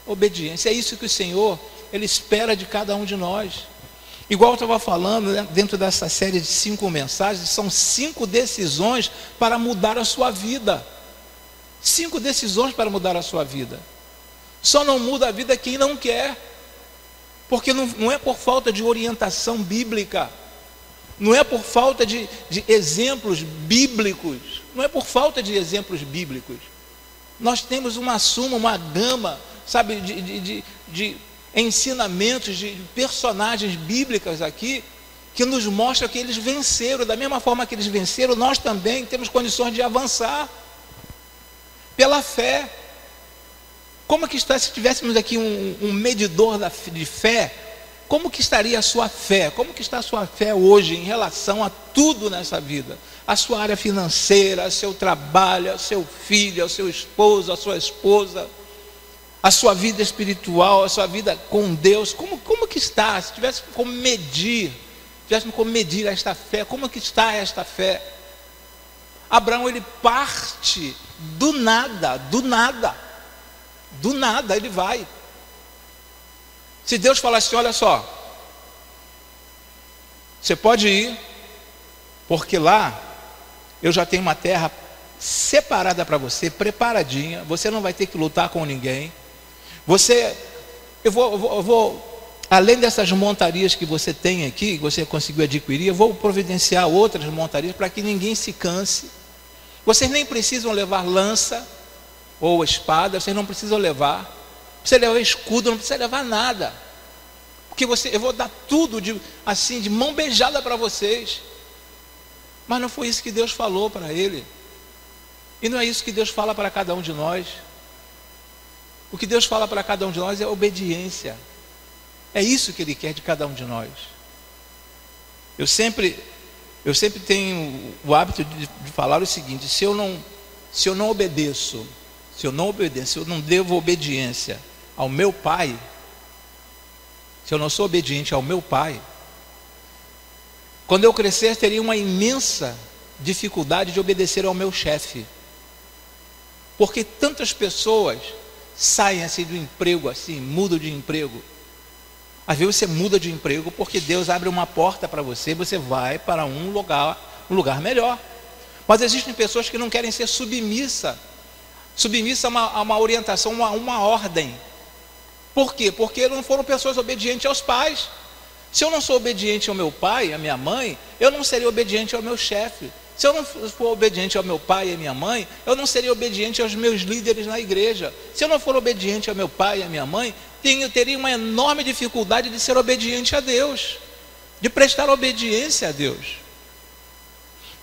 Speaker 2: obediência, é isso que o Senhor, Ele espera de cada um de nós. Igual eu estava falando, né, dentro dessa série de 5 mensagens, são 5 decisões para mudar a sua vida. 5 decisões para mudar a sua vida. Só não muda a vida quem não quer, porque não é por falta de orientação bíblica, não é por falta de exemplos bíblicos, não é por falta de exemplos bíblicos. Nós temos uma suma, uma gama, sabe, de ensinamentos de personagens bíblicas aqui, que nos mostra que eles venceram. Da mesma forma que eles venceram, nós também temos condições de avançar pela fé. Como que está, se tivéssemos aqui um medidor de fé, como que estaria a sua fé? Como que está a sua fé hoje em relação a tudo nessa vida? A sua área financeira, o seu trabalho, o seu filho, o seu esposo, a sua esposa, a sua vida espiritual, a sua vida com Deus. Como que está? Se tivesse como medir esta fé, como que está esta fé? Abraão, ele parte do nada ele vai. Se Deus falar assim, olha só, você pode ir, porque lá eu já tenho uma terra separada para você, preparadinha, você não vai ter que lutar com ninguém. Eu vou, além dessas montarias que você tem aqui, que você conseguiu adquirir, eu vou providenciar outras montarias para que ninguém se canse. Vocês nem precisam levar lança ou espada, vocês não precisam levar. Não precisa levar escudo, não precisa levar nada. Porque eu vou dar tudo de mão beijada para vocês. Mas não foi isso que Deus falou para ele. E não é isso que Deus fala para cada um de nós. O que Deus fala para cada um de nós é obediência. É isso que Ele quer de cada um de nós. Eu sempre tenho o hábito de falar o seguinte: se eu não obedeço, se eu não devo obediência ao meu pai, se eu não sou obediente ao meu pai, quando eu crescer teria uma imensa dificuldade de obedecer ao meu chefe. Porque tantas pessoas saem do emprego mudam de emprego. Às vezes você muda de emprego porque Deus abre uma porta para você, você vai para um lugar melhor. Mas existem pessoas que não querem ser submissa a uma orientação, a uma ordem. Por quê? Porque não foram pessoas obedientes aos pais. Se eu não sou obediente ao meu pai, à minha mãe, eu não serei obediente ao meu chefe. Se eu não for obediente ao meu pai e à minha mãe, eu não serei obediente aos meus líderes na igreja. Se eu não for obediente ao meu pai e à minha mãe, teria uma enorme dificuldade de ser obediente a Deus, de prestar obediência a Deus.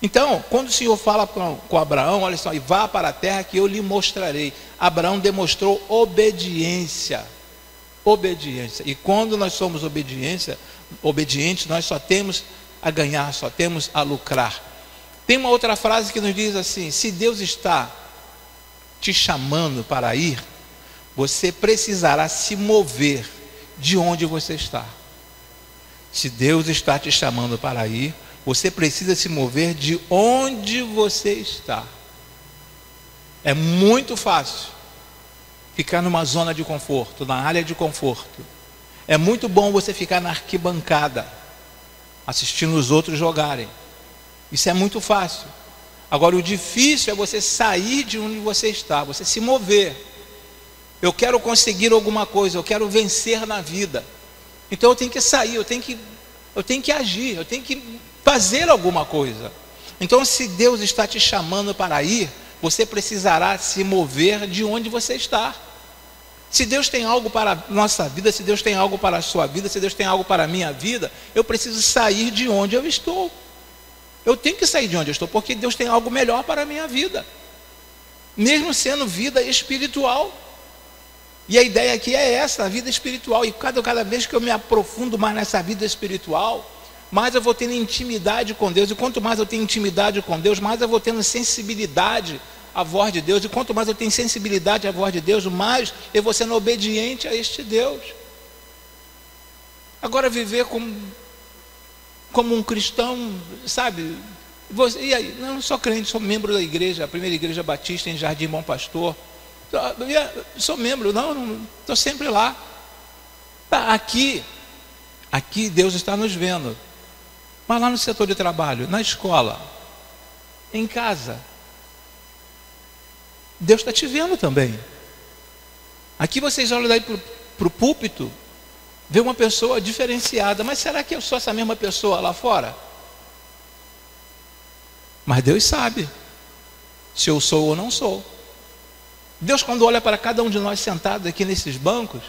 Speaker 2: Então, quando o Senhor fala com Abraão, olha só, e vá para a terra que eu lhe mostrarei. Abraão demonstrou obediência. E quando nós somos obedientes, nós só temos a ganhar, só temos a lucrar. Tem uma outra frase que nos diz assim: se Deus está te chamando para ir, você precisará se mover de onde você está. Se Deus está te chamando para ir, você precisa se mover de onde você está. É muito fácil ficar numa zona de conforto, na área de conforto. É muito bom você ficar na arquibancada, assistindo os outros jogarem. Isso é muito fácil. Agora, o difícil é você sair de onde você está, você se mover. Eu quero conseguir alguma coisa, eu quero vencer na vida. Então eu tenho que sair, eu tenho que agir, eu tenho que fazer alguma coisa. Então, se Deus está te chamando para ir, você precisará se mover de onde você está. Se Deus tem algo para a nossa vida, se Deus tem algo para a sua vida, se Deus tem algo para a minha vida, eu preciso sair de onde eu estou. Eu tenho que sair de onde eu estou, porque Deus tem algo melhor para a minha vida, mesmo sendo vida espiritual. E a ideia aqui é essa, a vida espiritual. E cada vez que eu me aprofundo mais nessa vida espiritual, mais eu vou tendo intimidade com Deus. E quanto mais eu tenho intimidade com Deus, mais eu vou tendo sensibilidade à voz de Deus. E quanto mais eu tenho sensibilidade à voz de Deus, mais eu vou sendo obediente a este Deus. Agora, viver como um cristão, sabe? E aí? Eu não sou crente, sou membro da igreja, a primeira igreja batista em Jardim Bom Pastor. Sou membro, não estou sempre lá. Aqui Deus está nos vendo. Mas lá no setor de trabalho, na escola, em casa, Deus está te vendo também. Aqui vocês olham daí para o púlpito, vê uma pessoa diferenciada. Mas será que eu sou essa mesma pessoa lá fora? Mas Deus sabe se eu sou ou não sou. Deus, quando olha para cada um de nós sentados aqui nesses bancos,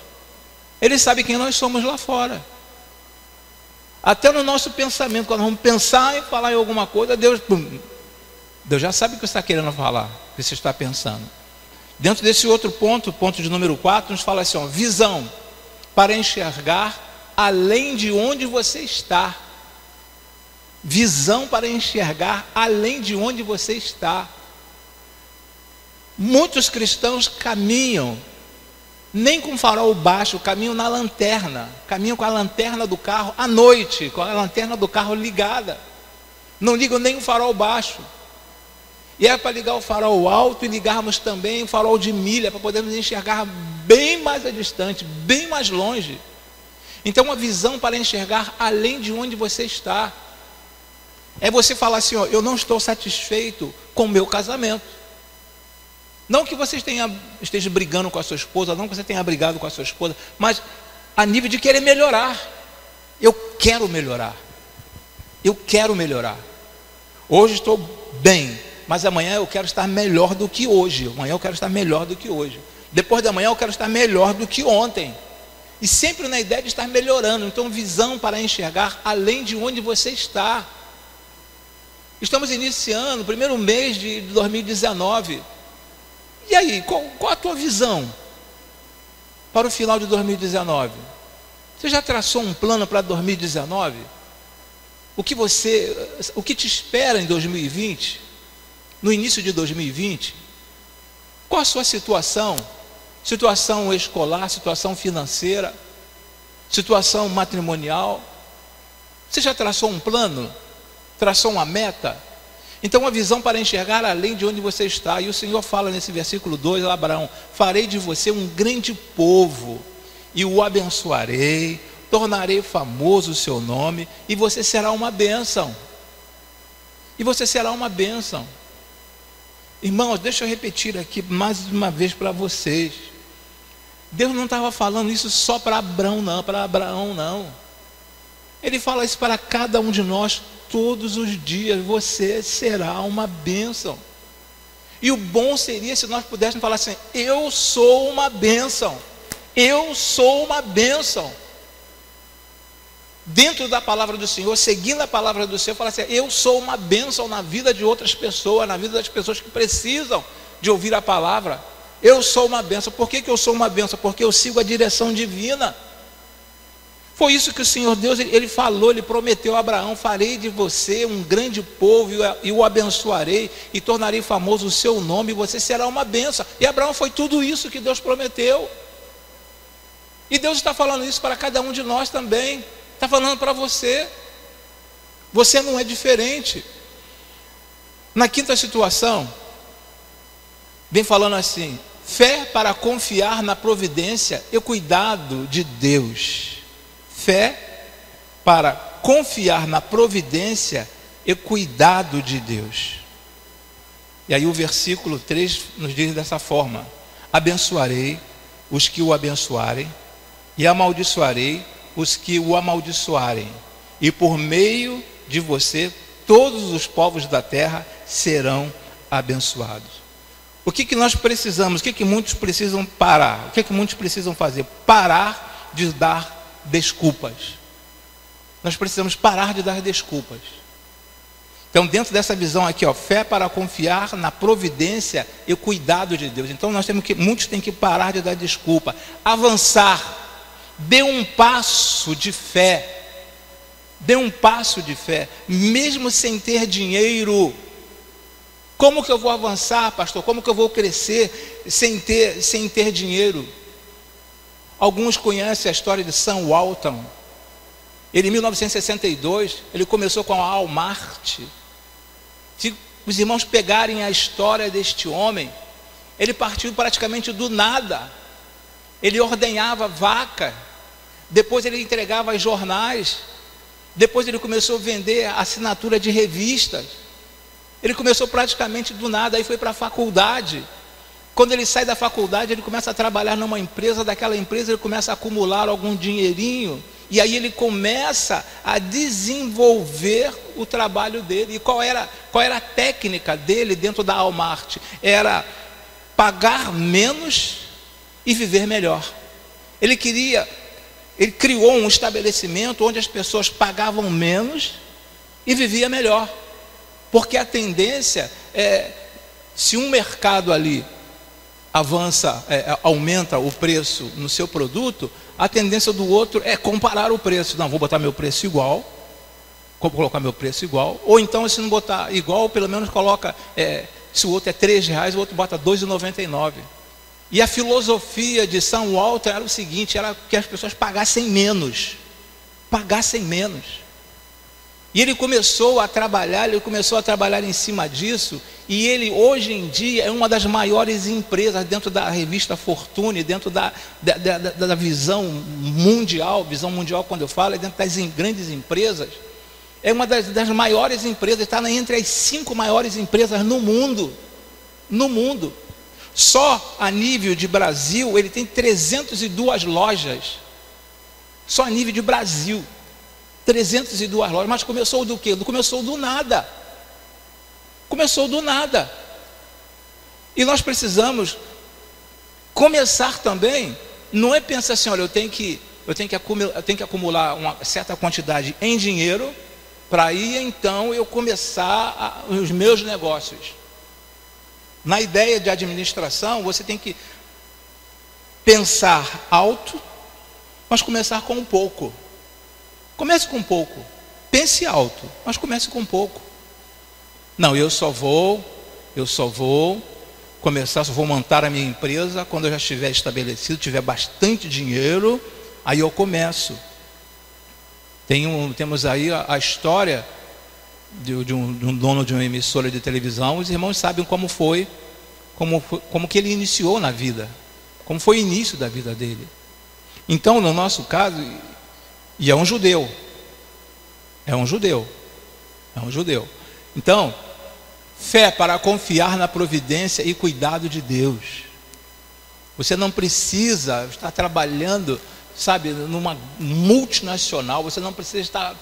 Speaker 2: Ele sabe quem nós somos lá fora. Até no nosso pensamento, quando vamos pensar em falar em alguma coisa, Deus já sabe o que você está querendo falar, o que você está pensando. Dentro desse outro ponto de número 4, nos fala assim, visão para enxergar além de onde você está. Visão para enxergar além de onde você está. Muitos cristãos caminham nem com farol baixo, caminham na lanterna, caminham com a lanterna do carro à noite, com a lanterna do carro ligada, não ligam nem o farol baixo. E é para ligar o farol alto e ligarmos também o farol de milha, para podermos enxergar bem mais a distante, bem mais longe. Então, uma visão para enxergar além de onde você está. É você falar assim, ó, eu não estou satisfeito com o meu casamento. Não que você esteja brigando com a sua esposa, não que você tenha brigado com a sua esposa, mas a nível de querer melhorar. Eu quero melhorar. Eu quero melhorar. Hoje estou bem, mas amanhã eu quero estar melhor do que hoje. Amanhã eu quero estar melhor do que hoje. Depois de amanhã eu quero estar melhor do que ontem. E sempre na ideia de estar melhorando. Então, visão para enxergar além de onde você está. Estamos iniciando o primeiro mês de 2019. E aí, qual a tua visão para o final de 2019? Você já traçou um plano para 2019? O que te espera em 2020? No início de 2020? Qual a sua situação? Situação escolar, situação financeira, situação matrimonial? Você já traçou um plano? Traçou uma meta? Então, uma visão para enxergar além de onde você está. E o Senhor fala nesse versículo 2, Abraão: farei de você um grande povo, e o abençoarei, tornarei famoso o seu nome, e você será uma bênção. E você será uma bênção. Irmãos, deixa eu repetir aqui mais uma vez para vocês. Deus não estava falando isso só para Abraão, não. Ele fala isso para cada um de nós todos os dias. Você será uma bênção. E o bom seria se nós pudéssemos falar assim: eu sou uma bênção. Eu sou uma bênção. Dentro da palavra do Senhor, seguindo a palavra do Senhor, falar assim: eu sou uma bênção na vida de outras pessoas, na vida das pessoas que precisam de ouvir a palavra. Eu sou uma bênção. Por que eu sou uma bênção? Porque eu sigo a direção divina. Foi isso que o Senhor Deus, Ele falou, Ele prometeu a Abraão: farei de você um grande povo e o abençoarei e tornarei famoso o seu nome, e você será uma bênção. E Abraão foi tudo isso que Deus prometeu. E Deus está falando isso para cada um de nós também. Está falando para você. Você não é diferente. Na quinta situação, vem falando assim: fé para confiar na providência e cuidado de Deus. Fé para confiar na providência e cuidado de Deus. E aí o versículo 3 nos diz dessa forma: abençoarei os que o abençoarem, e amaldiçoarei os que o amaldiçoarem, e por meio de você todos os povos da terra serão abençoados. O que nós precisamos? O que muitos precisam parar? O que muitos precisam fazer? Parar de dar desculpas. Nós precisamos parar de dar desculpas. Então, dentro dessa visão aqui, ó, fé para confiar na providência e cuidado de Deus. Então, muitos têm que parar de dar desculpa, avançar, dê um passo de fé. Dê um passo de fé, mesmo sem ter dinheiro. Como que eu vou avançar, pastor? Como que eu vou crescer sem ter dinheiro? Alguns conhecem a história de Sam Walton. Ele, em 1962, ele começou com a Walmart. Se os irmãos pegarem a história deste homem, ele partiu praticamente do nada. Ele ordenhava vaca, depois ele entregava jornais, depois ele começou a vender assinatura de revistas. Ele começou praticamente do nada, aí foi para a faculdade. Quando ele sai da faculdade, ele começa a trabalhar numa empresa. Daquela empresa ele começa a acumular algum dinheirinho, e aí ele começa a desenvolver o trabalho dele. E qual era a técnica dele dentro da Walmart? Era pagar menos e viver melhor. Ele criou um estabelecimento onde as pessoas pagavam menos e viviam melhor. Porque a tendência é, se um mercado ali aumenta o preço no seu produto, a tendência do outro é comparar o preço. Não, vou botar meu preço igual, vou colocar meu preço igual, ou então se não botar igual, pelo menos coloca, se o outro é R$3, o outro bota R$2,99. E a filosofia de Sam Walton era o seguinte, era que as pessoas pagassem menos. E ele começou a trabalhar em cima disso, e ele hoje em dia é uma das maiores empresas dentro da revista Fortune, dentro da visão mundial quando eu falo, é dentro das grandes empresas, é uma das maiores empresas, está entre as 5 maiores empresas no mundo. Só a nível de Brasil, ele tem 302 lojas, só a nível de Brasil. 302 lojas, mas começou do quê? Começou do nada. E nós precisamos começar também, não é pensar assim, olha, eu tenho que acumular uma certa quantidade em dinheiro, para aí então eu começar os meus negócios. Na ideia de administração, você tem que pensar alto, mas começar com um pouco. Comece com pouco, pense alto, mas comece com pouco. Não, eu só vou começar, só vou montar a minha empresa quando eu já estiver estabelecido, tiver bastante dinheiro, aí eu começo. Temos aí a história de um dono de uma emissora de televisão. Os irmãos sabem como que ele iniciou na vida, como foi o início da vida dele. Então, no nosso caso, e é um judeu. Então, fé para confiar na providência e cuidado de Deus. Você não precisa estar trabalhando, sabe, numa multinacional. Você não precisa estar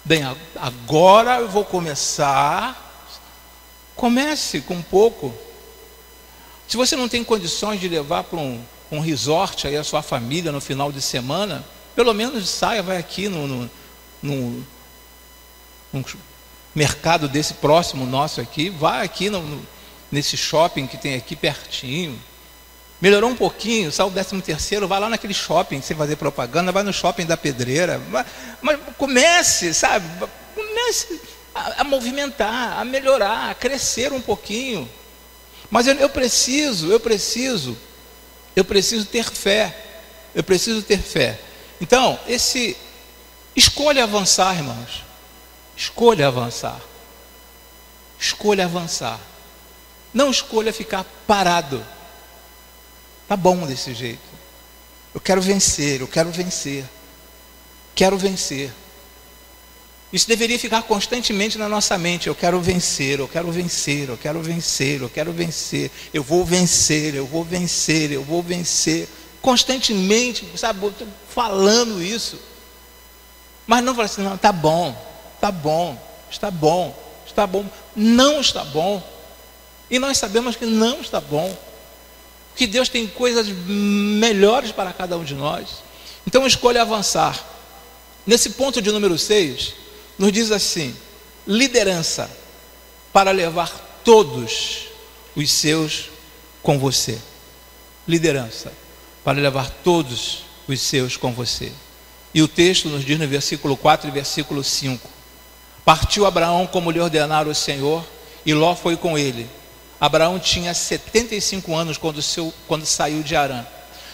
Speaker 2: bem, agora eu vou começar. Comece com pouco. Se você não tem condições de levar para um resort aí a sua família no final de semana, pelo menos saia, vai aqui num mercado desse próximo nosso aqui, vai aqui nesse shopping que tem aqui pertinho. Melhorou um pouquinho, saiu o 13º, vai lá naquele shopping, sem fazer propaganda, vai no shopping da Pedreira, mas comece, sabe, comece a movimentar, a melhorar, a crescer um pouquinho. Mas eu preciso ter fé, Então, escolha avançar, irmãos. Escolha avançar. Não escolha ficar parado. Tá bom desse jeito. Eu quero vencer. Isso deveria ficar constantemente na nossa mente. Eu quero vencer. Eu vou vencer. Constantemente, sabe, falando isso. Mas não falar assim, não, está bom. Não está bom. E nós sabemos que não está bom. Que Deus tem coisas melhores para cada um de nós. Então escolha avançar. Nesse ponto de número 6, nos diz assim: liderança para levar todos os seus com você. Liderança para levar todos os seus com você. E o texto nos diz no versículo 4 e versículo 5: partiu Abraão como lhe ordenara o Senhor, e Ló foi com ele. Abraão tinha 75 anos quando saiu de Harã.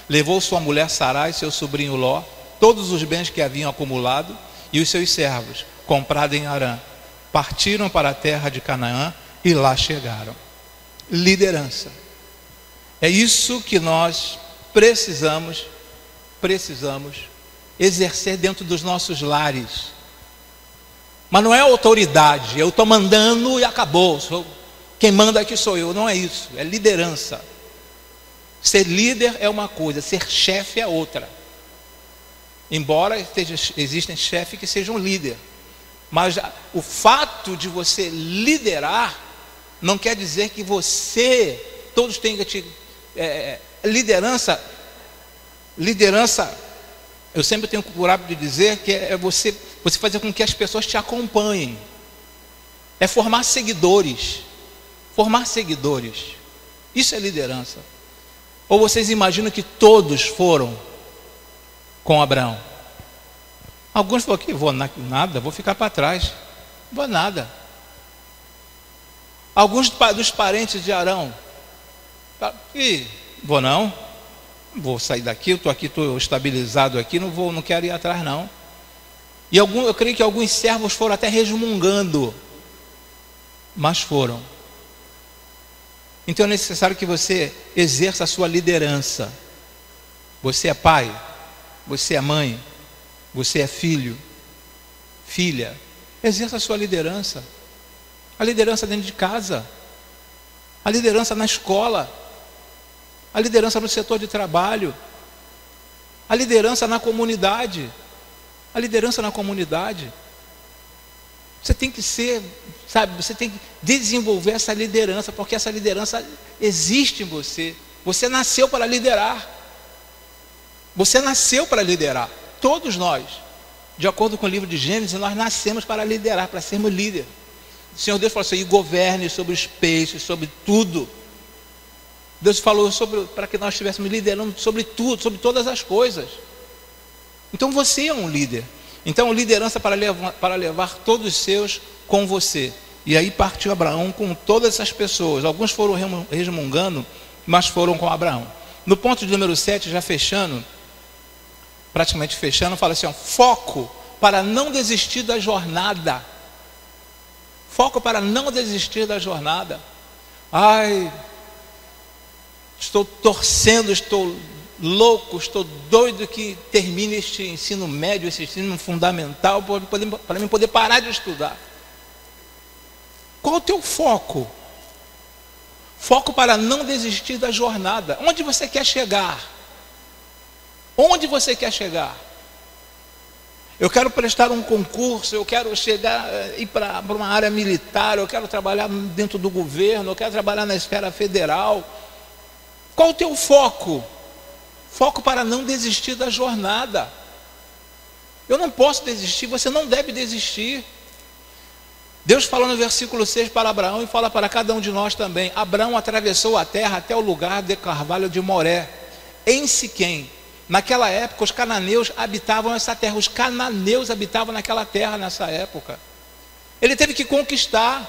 Speaker 2: Levou sua mulher Sarai, seu sobrinho Ló, todos os bens que haviam acumulado, e os seus servos, comprados em Harã. Partiram para a terra de Canaã e lá chegaram. Liderança. É isso que nós precisamos exercer dentro dos nossos lares. Mas não é autoridade, eu estou mandando e acabou. Quem manda aqui sou eu. Não é isso, é liderança. Ser líder é uma coisa, ser chefe é outra. Embora existem chefes que sejam líder, mas o fato de você liderar não quer dizer que todos têm que te... Liderança, eu sempre tenho por hábito de dizer que é você fazer com que as pessoas te acompanhem. É formar seguidores. Isso é liderança. Ou vocês imaginam que todos foram com Abraão? Alguns falaram que vou nada, vou ficar para trás. Não vou nada. Alguns dos parentes de Arão, vou não, vou sair daqui, eu estou aqui, estou estabilizado aqui, não quero ir atrás não. E eu creio que alguns servos foram até resmungando, mas foram. Então é necessário que você exerça a sua liderança. Você é pai, você é mãe, você é filho, filha, exerça a sua liderança. A liderança dentro de casa, a liderança na escola, a liderança no setor de trabalho, a liderança na comunidade, a liderança na comunidade. Você tem que ser, sabe, você tem que desenvolver essa liderança, porque essa liderança existe em você. Você nasceu para liderar. Você nasceu para liderar. Todos nós, de acordo com o livro de Gênesis, nós nascemos para liderar, para sermos líderes. O Senhor Deus falou assim: e governe sobre os peixes, sobre tudo. Deus falou para que nós estivéssemos liderando sobre tudo, sobre todas as coisas. Então você é um líder. Então liderança para levar todos os seus com você. E aí partiu Abraão com todas essas pessoas. Alguns foram resmungando, mas foram com Abraão. No ponto de número 7, já fechando, praticamente fechando, fala assim: ó, foco para não desistir da jornada. Foco para não desistir da jornada. Ai, estou torcendo, estou louco, estou doido que termine este ensino médio, esse ensino fundamental, para mim poder parar de estudar. Qual o teu foco? Foco para não desistir da jornada. Onde você quer chegar? Onde você quer chegar? Eu quero prestar um concurso, eu quero ir para uma área militar, eu quero trabalhar dentro do governo, eu quero trabalhar na esfera federal. Qual o teu foco? Foco para não desistir da jornada. Eu não posso desistir, você não deve desistir. Deus fala no versículo 6 para Abraão e fala para cada um de nós também. Abraão atravessou a terra até o lugar de Carvalho de Moré, em Siquém. Naquela época os cananeus habitavam essa terra. Os cananeus habitavam naquela terra nessa época. Ele teve que conquistar.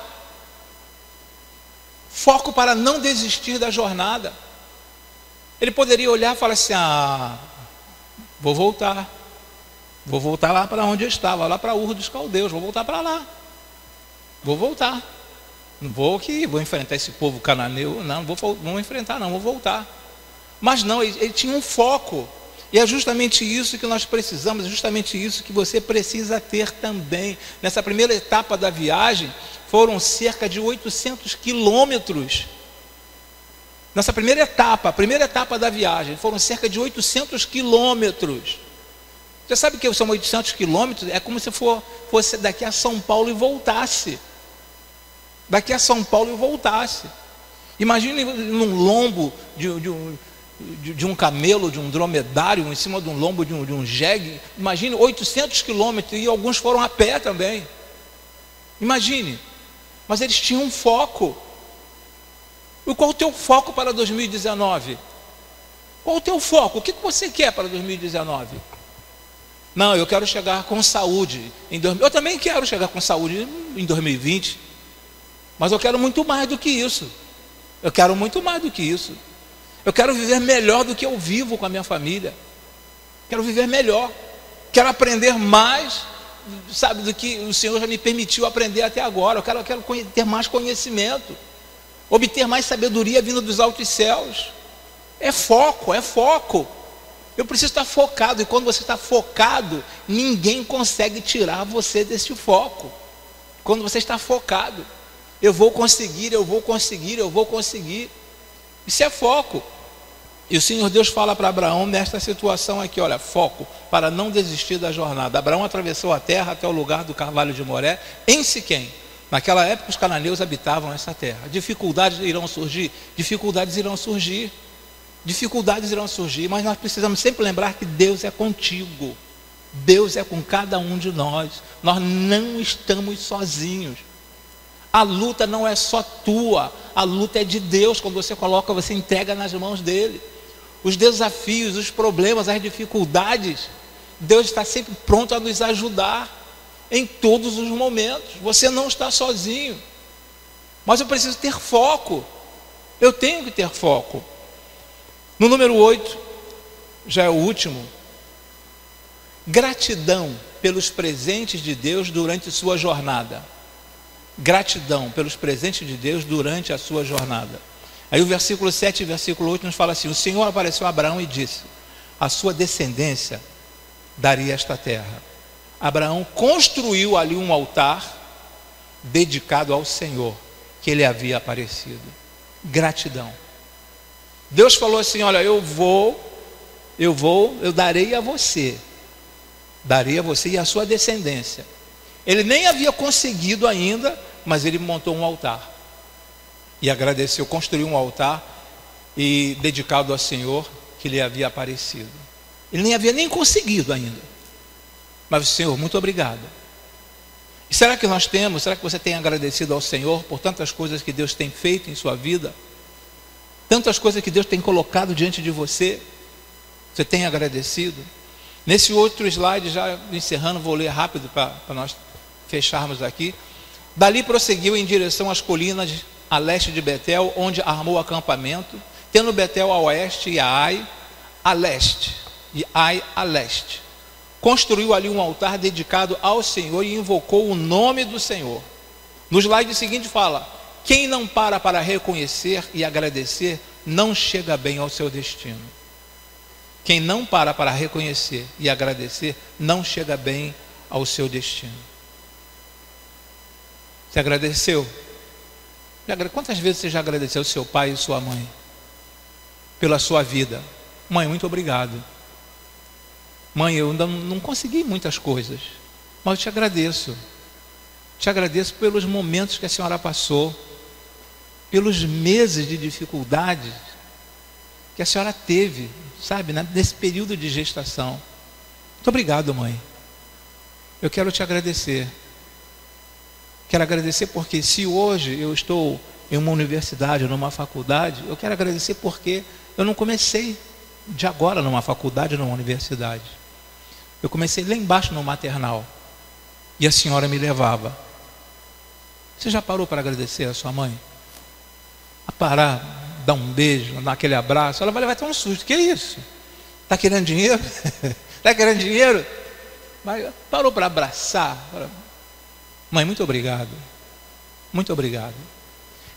Speaker 2: Foco para não desistir da jornada. Ele poderia olhar e falar assim: vou voltar lá para onde eu estava, lá para Ur dos Caldeus, vou voltar para lá. Vou voltar. Não vou enfrentar esse povo cananeu, não vou enfrentar não, vou voltar. Mas não, ele tinha um foco. E é justamente isso que nós precisamos, é justamente isso que você precisa ter também. Nessa primeira etapa da viagem, foram cerca de 800 quilômetros. Nessa primeira etapa, a primeira etapa da viagem, foram cerca de 800 quilômetros. Você sabe que são 800 quilômetros? É como se fosse daqui a São Paulo e voltasse. Daqui a São Paulo e voltasse. Imagine num lombo de um camelo, de um dromedário, em cima de um lombo de um jegue. Imagine 800 quilômetros, e alguns foram a pé também. Imagine. Mas eles tinham um foco. E qual o teu foco para 2019? Qual o teu foco? O que você quer para 2019? Não, eu quero chegar com saúde. Eu também quero chegar com saúde em 2020. Mas eu quero muito mais do que isso. Eu quero muito mais do que isso. Eu quero viver melhor do que eu vivo com a minha família. Quero viver melhor. Quero aprender mais, sabe, do que o Senhor já me permitiu aprender até agora. Eu quero ter mais conhecimento. Obter mais sabedoria vindo dos altos céus. É foco, é foco. Eu preciso estar focado. E quando você está focado, ninguém consegue tirar você desse foco. Quando você está focado, eu vou conseguir, eu vou conseguir, eu vou conseguir. Isso é foco. E o Senhor Deus fala para Abraão nesta situação aqui, olha, foco para não desistir da jornada. Abraão atravessou a terra até o lugar do Carvalho de Moré, em Siquém. Naquela época os cananeus habitavam essa terra. Dificuldades irão surgir, dificuldades irão surgir, dificuldades irão surgir, mas nós precisamos sempre lembrar que Deus é contigo. Deus é com cada um de nós. Nós não estamos sozinhos. A luta não é só tua, a luta é de Deus. Quando você coloca, você entrega nas mãos dele. Os desafios, os problemas, as dificuldades, Deus está sempre pronto a nos ajudar em todos os momentos. Você não está sozinho. Mas eu preciso ter foco. Eu tenho que ter foco. No número 8, já é o último. Gratidão pelos presentes de Deus durante sua jornada. Gratidão pelos presentes de Deus durante a sua jornada. Aí o versículo 7 e o versículo 8 nos fala assim: o Senhor apareceu a Abraão e disse: a sua descendência daria esta terra. Abraão construiu ali um altar dedicado ao Senhor, que ele havia aparecido. Gratidão. Deus falou assim: olha, eu darei a você e a sua descendência. Ele nem havia conseguido ainda, mas ele montou um altar e agradeceu, construiu um altar e dedicado ao Senhor que lhe havia aparecido. Ele nem havia nem conseguido ainda, mas Senhor, muito obrigado. E será que você tem agradecido ao Senhor por tantas coisas que Deus tem feito em sua vida? Tantas coisas que Deus tem colocado diante de você? Você tem agradecido? Nesse outro slide, já encerrando, vou ler rápido para nós fecharmos aqui. Dali prosseguiu em direção às colinas a leste de Betel, onde armou acampamento, tendo Betel a oeste e Ai a leste. E Ai a leste. Construiu ali um altar dedicado ao Senhor e invocou o nome do Senhor. No slide seguinte fala: quem não para reconhecer e agradecer, não chega bem ao seu destino. Quem não para reconhecer e agradecer, não chega bem ao seu destino. Você agradeceu? Quantas vezes você já agradeceu seu pai e sua mãe pela sua vida? Mãe, muito obrigado. Mãe, eu ainda não consegui muitas coisas, mas eu te agradeço. Te agradeço pelos momentos que a senhora passou, pelos meses de dificuldades que a senhora teve, sabe, nesse período de gestação. Muito obrigado, mãe. Eu quero te agradecer. Quero agradecer porque se hoje eu estou em uma universidade, numa faculdade, eu quero agradecer porque eu não comecei de agora numa faculdade, numa universidade. Eu comecei lá embaixo no maternal e a senhora me levava. Você já parou para agradecer a sua mãe? A parar, dar um beijo, dar aquele abraço? Ela vai levar até um susto. Que é isso? Está querendo dinheiro? Está querendo dinheiro? Parou para abraçar? Mãe, muito obrigado. Muito obrigado.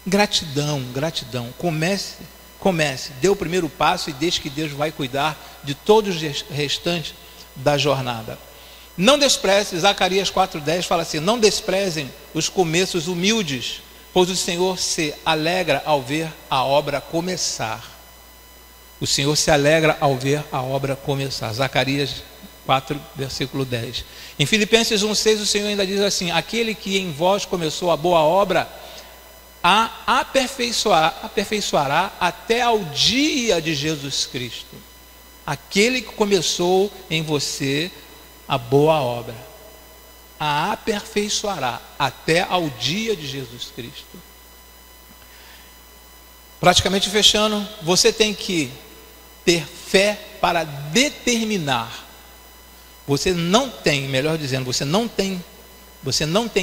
Speaker 2: Gratidão, gratidão. Comece, dê o primeiro passo e deixe que Deus vai cuidar de todos os restantes da jornada. Não despreze, Zacarias 4:10 fala assim: não desprezem os começos humildes, pois o Senhor se alegra ao ver a obra começar. O Senhor se alegra ao ver a obra começar. Zacarias 4, versículo 10. Em Filipenses 1:6 o Senhor ainda diz assim: aquele que em vós começou a boa obra a aperfeiçoará até ao dia de Jesus Cristo. Aquele que começou em você a boa obra a aperfeiçoará até ao dia de Jesus Cristo. Praticamente fechando, você tem que ter fé para determinar. Você não tem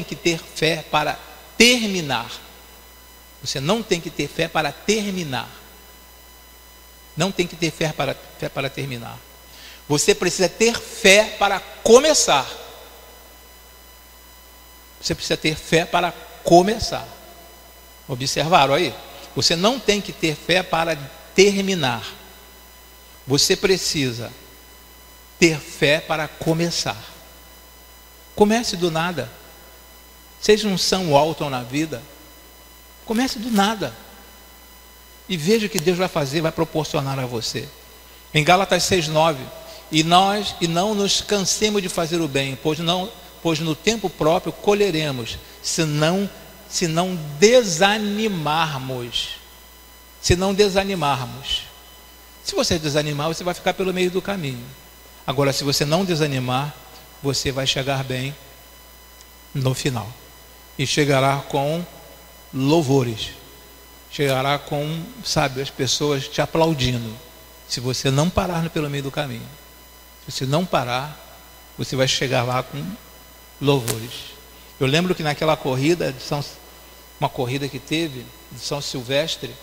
Speaker 2: que ter fé para terminar. Você não tem que ter fé para terminar. Não tem que ter fé para terminar. Você precisa ter fé para começar. Você precisa ter fé para começar. Observaram aí? Você não tem que ter fé para terminar. Você precisa ter fé para começar. Comece do nada. Seja um Sam Walton na vida. Comece do nada. E veja o que Deus vai fazer, vai proporcionar a você. Em Gálatas 6:9, e não nos cansemos de fazer o bem, pois no tempo próprio colheremos, se não desanimarmos. Se não desanimarmos. Se você desanimar, você vai ficar pelo meio do caminho. Agora, se você não desanimar, você vai chegar bem no final. E chegará com louvores. Chegará com, sabe, as pessoas te aplaudindo. Se você não parar pelo meio do caminho. Se você não parar, você vai chegar lá com louvores. Eu lembro que naquela corrida, uma corrida que teve, de São Silvestre,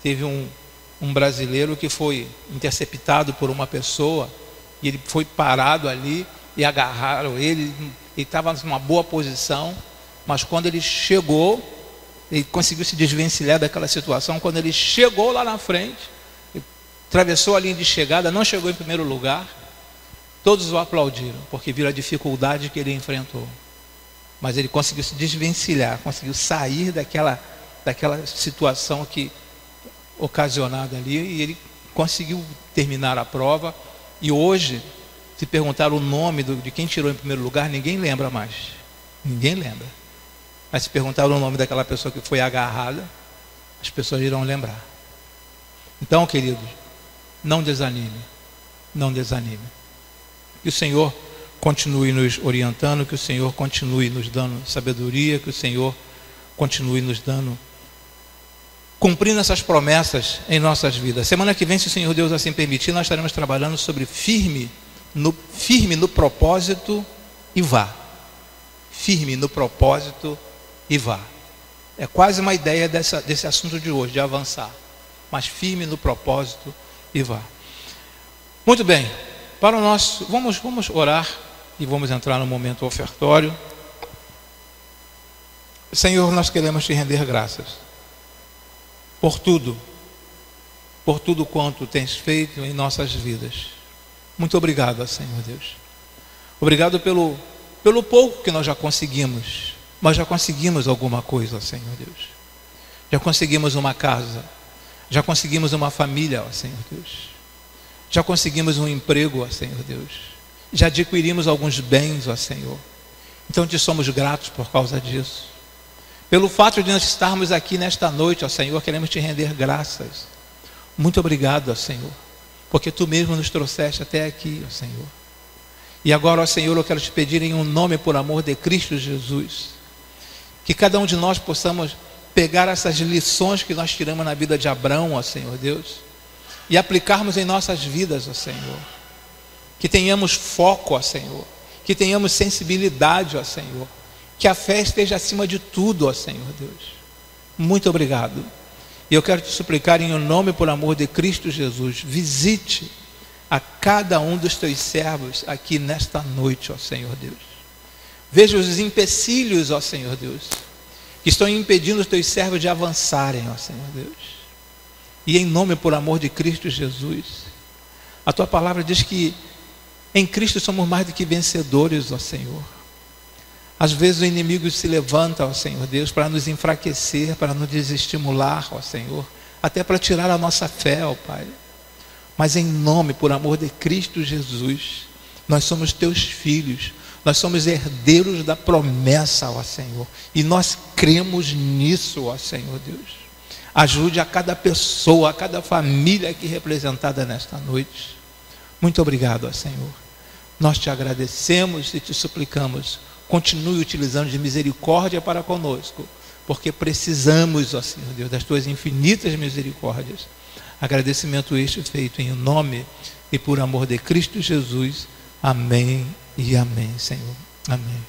Speaker 2: teve um brasileiro que foi interceptado por uma pessoa, e ele foi parado ali, e agarraram ele estava numa boa posição, mas quando ele chegou, ele conseguiu se desvencilhar daquela situação. Quando ele chegou lá na frente, atravessou a linha de chegada, não chegou em primeiro lugar, todos o aplaudiram, porque viram a dificuldade que ele enfrentou. Mas ele conseguiu se desvencilhar, conseguiu sair daquela situação que ocasionada ali, e ele conseguiu terminar a prova. E hoje, se perguntar o nome de quem tirou em primeiro lugar, ninguém lembra mais. Ninguém lembra. Mas se perguntar o nome daquela pessoa que foi agarrada, as pessoas irão lembrar. Então, queridos, não desanime. Não desanime. Que o Senhor continue nos orientando, que o Senhor continue nos dando sabedoria, que o Senhor continue nos dando, cumprindo essas promessas em nossas vidas. Semana que vem, se o Senhor Deus assim permitir, nós estaremos trabalhando sobre firme no propósito e vá. Firme no propósito e vá. É quase uma ideia desse assunto de hoje, de avançar. Mas firme no propósito e vá. Muito bem. Para o nosso, vamos orar e vamos entrar no momento ofertório. Senhor, nós queremos te render graças por tudo quanto tens feito em nossas vidas. Muito obrigado, Senhor Deus. Obrigado pelo pouco que nós já conseguimos. Nós já conseguimos alguma coisa, Senhor Deus. Já conseguimos uma casa. Já conseguimos uma família, ó Senhor Deus. Já conseguimos um emprego, ó Senhor Deus. Já adquirimos alguns bens, ó Senhor. Então te somos gratos por causa disso. Pelo fato de nós estarmos aqui nesta noite, ó Senhor, queremos te render graças. Muito obrigado, ó Senhor, porque tu mesmo nos trouxeste até aqui, ó Senhor. E agora, ó Senhor, eu quero te pedir em um nome, por amor de Cristo Jesus, que cada um de nós possamos pegar essas lições que nós tiramos na vida de Abraão, ó Senhor Deus, e aplicarmos em nossas vidas, ó Senhor. Que tenhamos foco, ó Senhor, que tenhamos sensibilidade, ó Senhor, que a fé esteja acima de tudo, ó Senhor Deus. Muito obrigado. E eu quero te suplicar em um nome, por amor de Cristo Jesus, visite a cada um dos teus servos aqui nesta noite, ó Senhor Deus. Veja os empecilhos, ó Senhor Deus, que estão impedindo os teus servos de avançarem, ó Senhor Deus. E em nome, por amor de Cristo Jesus, a tua palavra diz que em Cristo somos mais do que vencedores, ó Senhor. Às vezes o inimigo se levanta, ó Senhor Deus, para nos enfraquecer, para nos desestimular, ó Senhor, até para tirar a nossa fé, ó Pai. Mas em nome, por amor de Cristo Jesus, nós somos teus filhos, nós somos herdeiros da promessa, ó Senhor, e nós cremos nisso, ó Senhor Deus. Ajude a cada pessoa, a cada família aqui representada nesta noite. Muito obrigado, ó Senhor. Nós te agradecemos e te suplicamos, continue utilizando de misericórdia para conosco, porque precisamos, ó Senhor Deus, das tuas infinitas misericórdias. Agradecimento este feito em nome e por amor de Cristo Jesus. Amém e amém, Senhor. Amém.